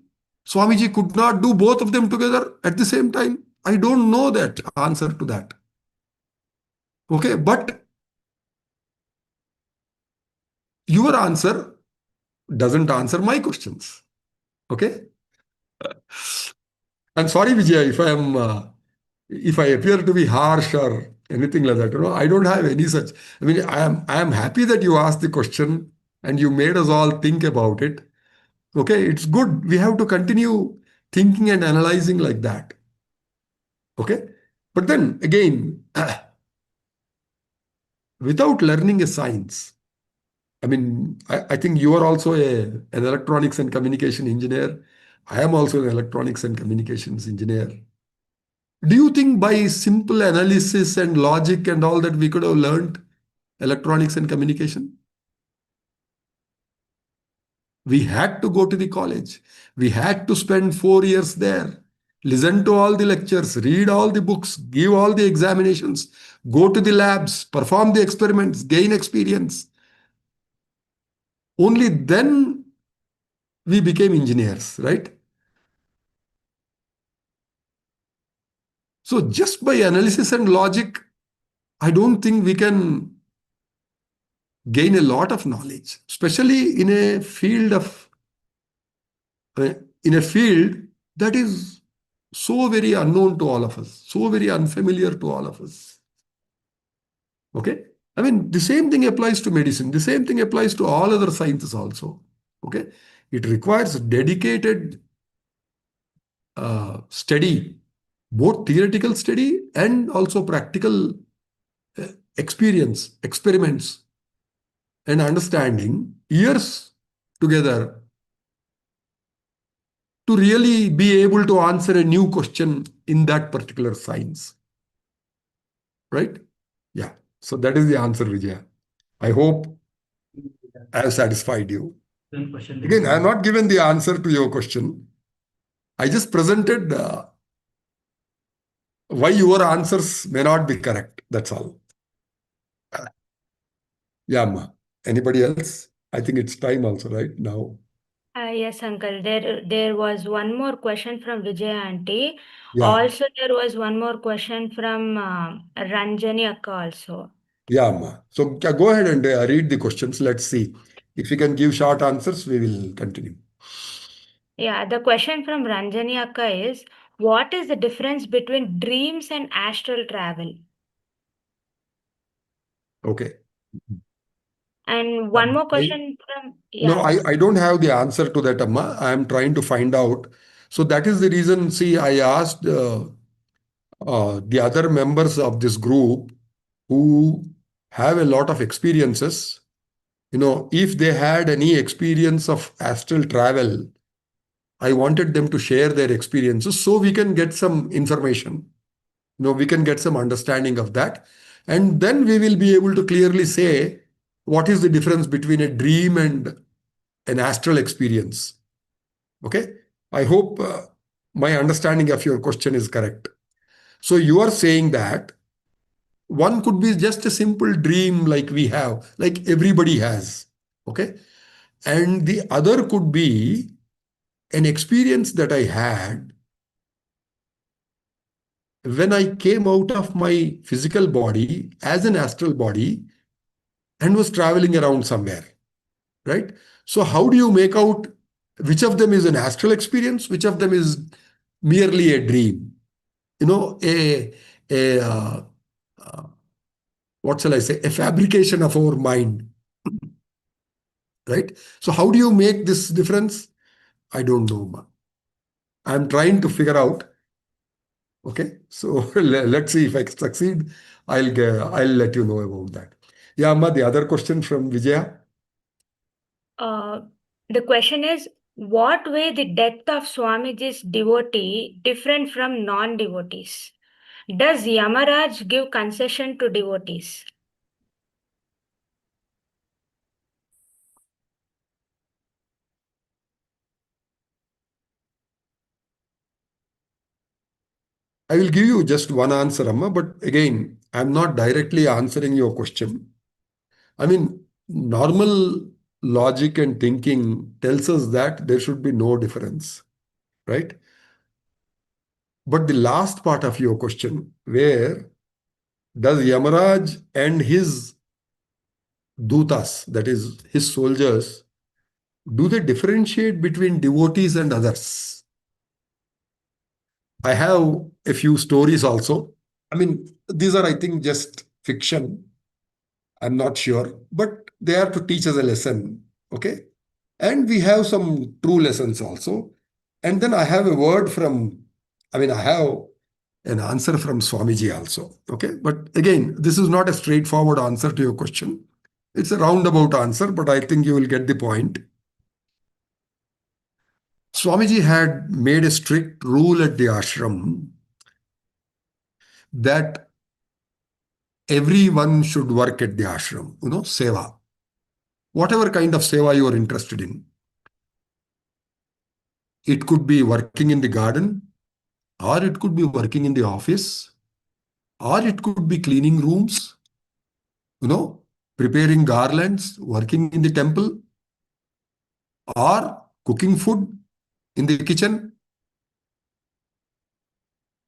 Swamiji could not do both of them together at the same time? I don't know that answer to that. Okay, but your answer doesn't answer my questions. Okay? I'm sorry, Vijay, if I appear to be harsh or anything like that. I don't have any such. I mean, I am happy that you asked the question and you made us all think about it. Okay, it's good. We have to continue thinking and analyzing like that. Okay, but then again, without learning a science, I mean, I think you are also an electronics and communication engineer. I am also an electronics and communications engineer. Do you think by simple analysis and logic and all that we could have learned electronics and communication? We had to go to the college. We had to spend 4 years there, listen to all the lectures, read all the books, give all the examinations, go to the labs, perform the experiments, gain experience. Only then we became engineers, right? So just by analysis and logic, I don't think we can gain a lot of knowledge, especially in a field that is so very unknown to all of us, so very unfamiliar to all of us. Okay? I mean, the same thing applies to medicine. The same thing applies to all other sciences also. Okay? It requires dedicated study, both theoretical study and also practical experience, experiments, and understanding years together to really be able to answer a new question in that particular science. Right? Yeah. So that is the answer, Vijaya. I hope I have satisfied you. Same question. Again, I have not given the answer to your question. I just presented why your answers may not be correct. That's all. Yeah, Ma. Anybody else? I think it's time also, right? Now. Yes, uncle. There was one more question from Vijay aunty. Yeah. Also, there was one more question from Ranjani akka also. Yeah, Ma. So go ahead and read the questions. Let's see. If you can give short answers, we will continue. Yeah, the question from Ranjani akka is, what is the difference between dreams and astral travel? Okay. And one more I, question from, no, yeah. I don't have the answer to that, Amma. I am trying to find out. So that is the reason. See, I asked the other members of this group who have a lot of experiences. If they had any experience of astral travel, I wanted them to share their experiences so we can get some information. We can get some understanding of that. And then we will be able to clearly say what is the difference between a dream and an astral experience. Okay. I hope my understanding of your question is correct. So you are saying that one could be just a simple dream like we have, like everybody has. Okay. And the other could be an experience that I had when I came out of my physical body as an astral body and was traveling around somewhere, right? So, how do you make out which of them is an astral experience, which of them is merely a dream? You know, a uh, what shall I say, a fabrication of our mind, right? So, how do you make this difference? I don't know, Ma. I'm trying to figure out. Okay, so let's see if I succeed. I'll let you know about that. Yeah, Amma, the other question from Vijaya. Uh, the question is, what way the death of Swamiji's devotee different from non-devotees? Does Yamaraj give concession to devotees? I will give you just one answer, Amma, but again, I'm not directly answering your question. I mean, normal logic and thinking tells us that there should be no difference, right? But the last part of your question, where does Yamaraj and his dutas, that is, his soldiers, do they differentiate between devotees and others? I have a few stories also. I mean, these are, I think, just fiction. I'm not sure, but they are to teach us a lesson. Okay. And we have some true lessons also. And then I have a word from, I have an answer from Swamiji also. Okay. But again, this is not a straightforward answer to your question. It's a roundabout answer, but I think you will get the point. Swamiji had made a strict rule at the ashram that everyone should work at the ashram, seva. Whatever kind of seva you are interested in. It could be working in the garden, or it could be working in the office, or it could be cleaning rooms, preparing garlands, working in the temple, or cooking food in the kitchen,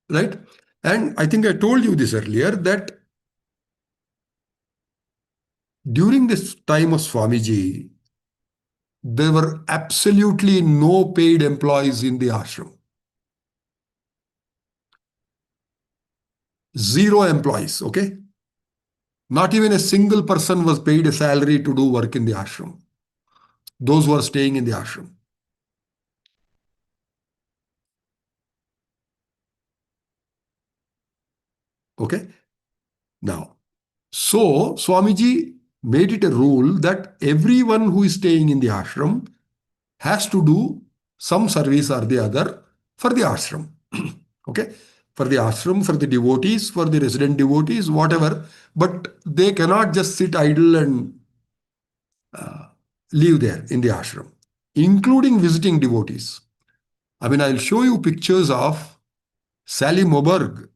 right? And I think I told you this earlier that during this time of Swamiji, there were absolutely no paid employees in the ashram. Zero employees, okay? Not even a single person was paid a salary to do work in the ashram. Those who are staying in the ashram. Okay? Now, so Swamiji made it a rule that everyone who is staying in the ashram has to do some service or the other for the ashram. Okay? For the ashram, for the devotees, for the resident devotees, whatever. But they cannot just sit idle and live there in the ashram, including visiting devotees. I'll show you pictures of Sally Moberg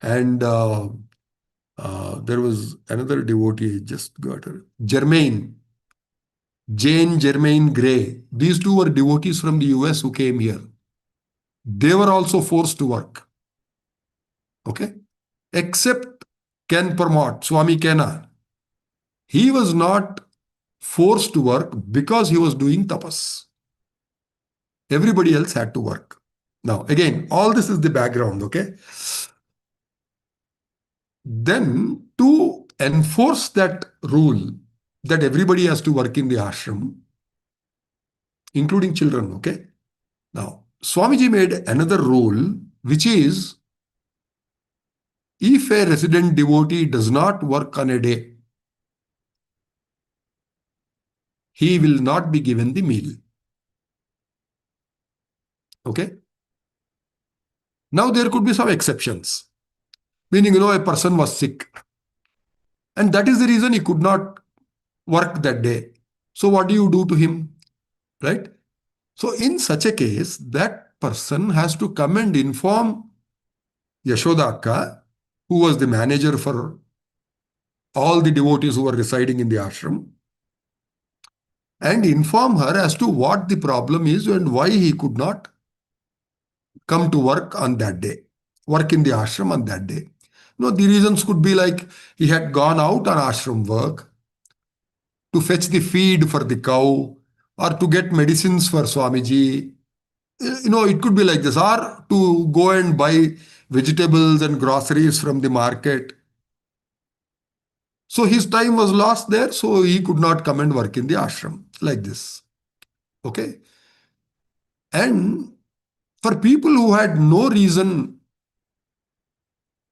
and there was another devotee, just got her, Jane Germaine Gray. These two were devotees from the US who came here. They were also forced to work. Okay? Except Ken Parmot, Swami Kena. He was not forced to work because he was doing tapas. Everybody else had to work. Now, again, all this is the background, okay? Then, to enforce that rule that everybody has to work in the ashram, including children, okay? Now, Swamiji made another rule, which is, if a resident devotee does not work on a day, he will not be given the meal. Okay? Now, there could be some exceptions, meaning, a person was sick, and that is the reason he could not work that day. So, what do you do to him? Right? So, in such a case, that person has to come and inform Yashoda Akka, who was the manager for all the devotees who were residing in the ashram, and inform her as to what the problem is and why he could not come to work on that day, work in the ashram on that day. The reasons could be like he had gone out on ashram work to fetch the feed for the cow or to get medicines for Swamiji. It could be like this, or to go and buy vegetables and groceries from the market. So his time was lost there, so he could not come and work in the ashram like this. Okay? And for people who had no reason,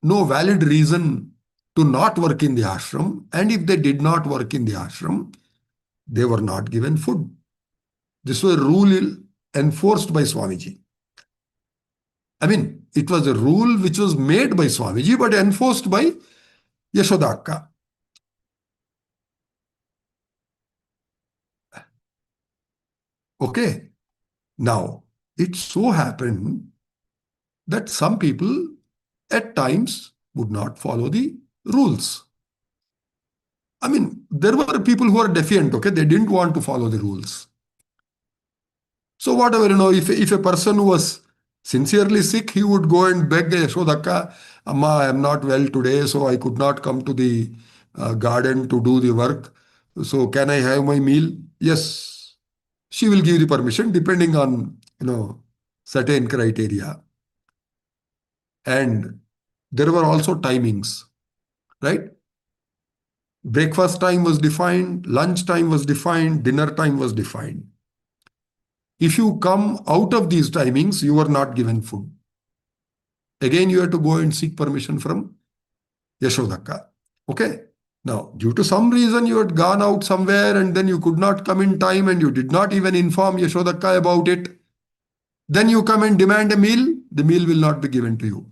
no valid reason to not work in the ashram, and if they did not work in the ashram, they were not given food. This was a rule enforced by Swamiji. I mean, it was a rule which was made by Swamiji but enforced by Yashoda Akka. Okay. Now, it so happened that some people at times would not follow the rules. I mean, there were people who were defiant, okay? They didn't want to follow the rules. So whatever, if a person who was sincerely sick, he would go and beg Yashoda Akka, Amma, I am not well today, so I could not come to the garden to do the work. So can I have my meal? Yes. She will give the permission depending on, certain criteria. And there were also timings, right? Breakfast time was defined, lunch time was defined, dinner time was defined. If you come out of these timings, you are not given food. Again, you have to go and seek permission from Yashoda Akka. Okay? Now, due to some reason, you had gone out somewhere and then you could not come in time and you did not even inform Yashoda Akka about it. Then you come and demand a meal, the meal will not be given to you.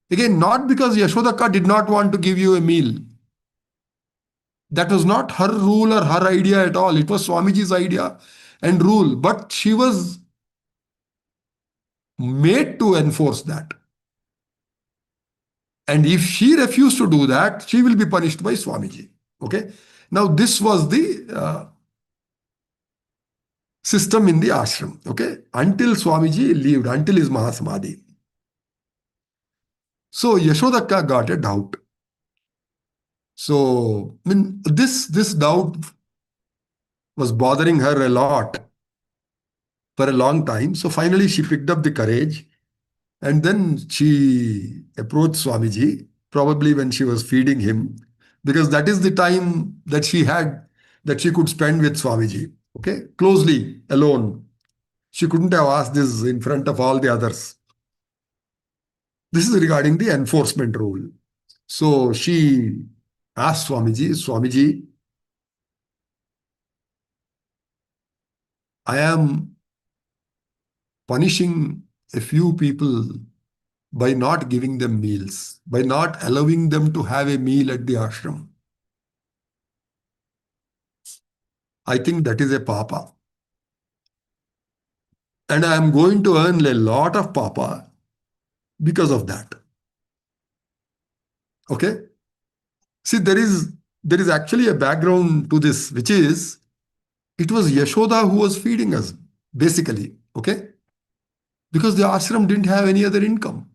Again, not because Yashoda Akka did not want to give you a meal. That was not her rule or her idea at all. It was Swamiji's idea and rule. But she was made to enforce that. And if she refused to do that, she will be punished by Swamiji. Okay? Now, this was the system in the ashram. Okay? Until Swamiji lived, until his Mahasamadhi. So, Yashoda Akka got a doubt. So, this doubt was bothering her a lot for a long time. So, finally, she picked up the courage and then she approached Swamiji, probably when she was feeding him, because that is the time that she had, that she could spend with Swamiji, okay, closely, alone. She couldn't have asked this in front of all the others. This is regarding the enforcement rule. So she asked Swamiji, I am punishing a few people by not giving them meals, by not allowing them to have a meal at the ashram. I think that is a papa. And I am going to earn a lot of papa because of that. Okay? See, there is actually a background to this, which is, it was Yashoda who was feeding us, basically. Okay? Because the ashram didn't have any other income.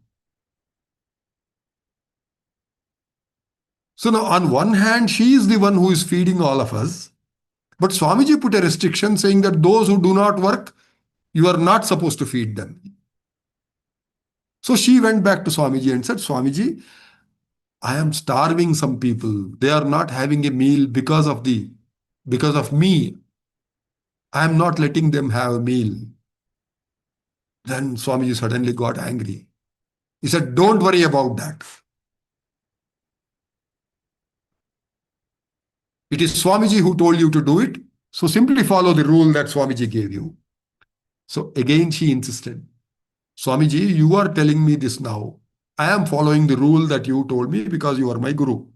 So now, on one hand, she is the one who is feeding all of us. But Swamiji put a restriction saying that those who do not work, you are not supposed to feed them. So she went back to Swamiji and said, Swamiji, I am starving some people. They are not having a meal because of me. I am not letting them have a meal. Then Swamiji suddenly got angry. He said, don't worry about that. It is Swamiji who told you to do it. So simply follow the rule that Swamiji gave you. So again she insisted, Swamiji, you are telling me this now. I am following the rule that you told me because you are my guru.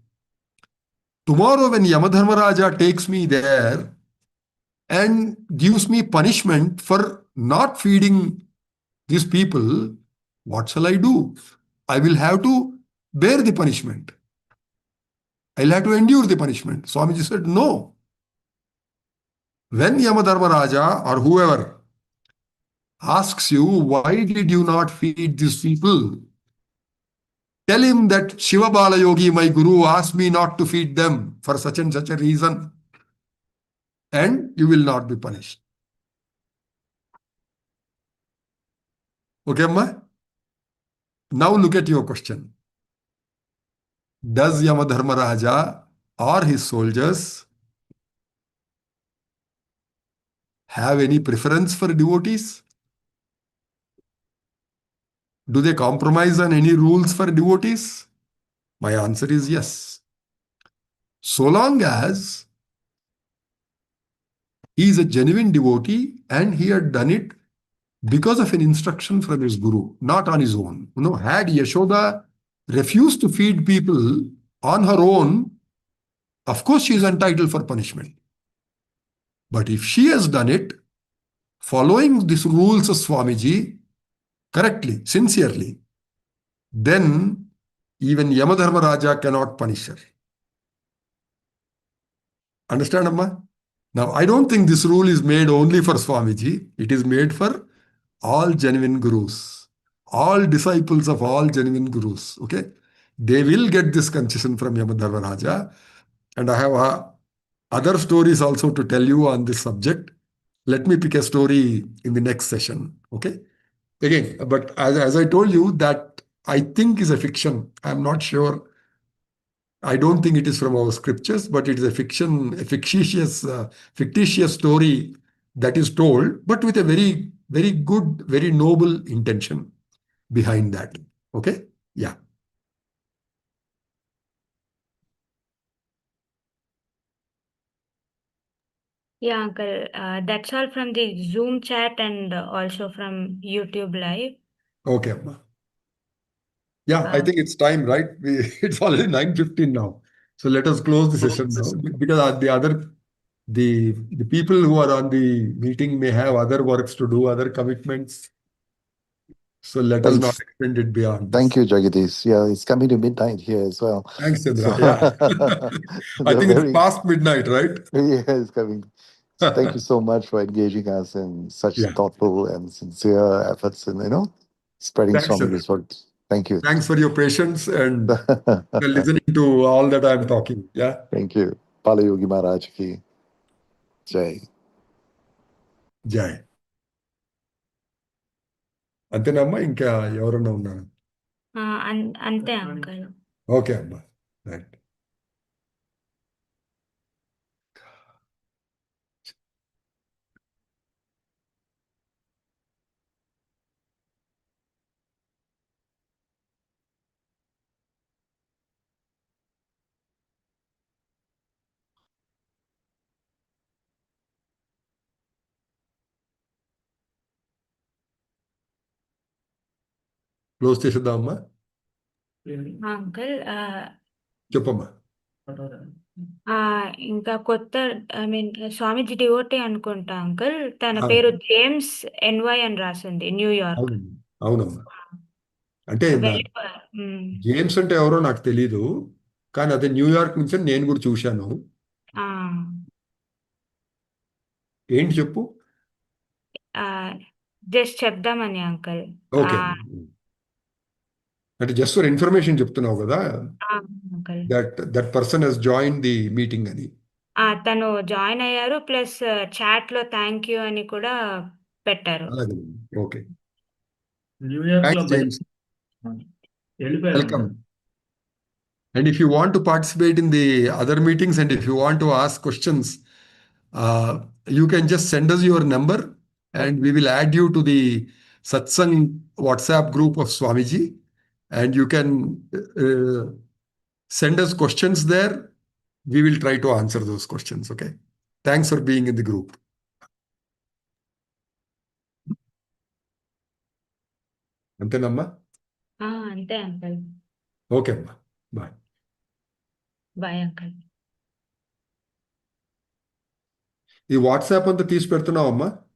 Tomorrow when Yamadharmaraja takes me there and gives me punishment for not feeding these people, what shall I do? I will have to bear the punishment. I'll have to endure the punishment. Swamiji said, no. When Yamadharmaraja or whoever asks you, why did you not feed these people? Tell him that Shivabalayogi, my guru, asked me not to feed them for such and such a reason. And you will not be punished. Okay, Amma? Now look at your question. Does Yamadharmaraja or his soldiers have any preference for devotees? Do they compromise on any rules for devotees? My answer is yes. So long as he is a genuine devotee and he had done it because of an instruction from his guru, not on his own. Had Yashoda refused to feed people on her own, of course she is entitled for punishment. But if she has done it, following these rules of Swamiji, correctly, sincerely, then even Yamadharmaraja cannot punish her. Understand, Amma? Now, I don't think this rule is made only for Swamiji. It is made for all genuine gurus, all disciples of all genuine gurus. Okay? They will get this concession from Yamadharmaraja. And I have other stories also to tell you on this subject. Let me pick a story in the next session. Okay? Again, but as I told you, that I think is a fiction. I'm not sure. I don't think it is from our scriptures, but it is a fictitious story that is told, but with a very, very good, very noble intention behind that. Okay? Yeah. Yeah, Uncle. That's all from the Zoom chat and also from YouTube Live. Okay, Amma. Yeah, I think it's time, right? It's already 9:15 now. So let us close the session now because the people who are on the meeting may have other works to do, other commitments. So let us not Thanks. extend it beyond Thank this. you, Jagadish. Yeah, it's coming to midnight here as well. Thanks, Chandra. So Yeah. I they're think it's very, past midnight, right? yeah, it's coming. So thank you so much for engaging us in such Yeah. thoughtful and sincere efforts in, spreading Thanks, Chandra. Swamiji's words. Thank you. Thanks for your patience and listening to all that I'm talking. Yeah. Thank you. Balayogi Maharaj ki jai. Jai. అంతేనమ్మా ఇంకా ఎవరన్నా ఉన్నారు? అంతే uncle. Okay అమ్మా, right. Close చేసేద్దామమ్మా. Uncle చెప్పమ్మా. ఇంకా కొత్త స్వామీజీ devotee అనుకుంటా అంకుల్. తన అవును. పేరు జేమ్స్ ఎన్వై అని రాసింది, న్యూయార్క్. అవునమ్మా, అవునమ్మా. అంటే జేమ్స్ అంటే ఎవరో నాకు తెలీదు, కానీ అదే న్యూయార్క్ నుంచి నేను కూడా చూశాను. ఏంటి చెప్పు. జస్ట్ చెప్దామని అంకుల్. ఓకే. అంటే జస్ట్ ఫర్ ఇన్ఫర్మేషన్ చెప్తున్నావు కదా, uncle that person he's join the meeting అని. తను జాయిన్ అయ్యారు, ప్లస్ చాట్ లో థ్యాంక్ యూ అని కూడా పెట్టారు. అలాగే. ఓకే. న్యూయార్క్ లో థ్యాంక్స్ జేమ్స్. వెళ్ళిపోయారు. Welcome. And if you want to participate in the other meetings and if you want to ask questions, you can just send us your number and we will add you to the Satsang WhatsApp group of Swamiji. And you can send us questions there. We will try to answer those questions. Okay. Thanks for being in the group. Antenamma? అంతే అంకల్. Okay, amma. Bye. Bye uncle. ఈ WhatsApp అంతా తీసి పెడుతున్నావమ్మా?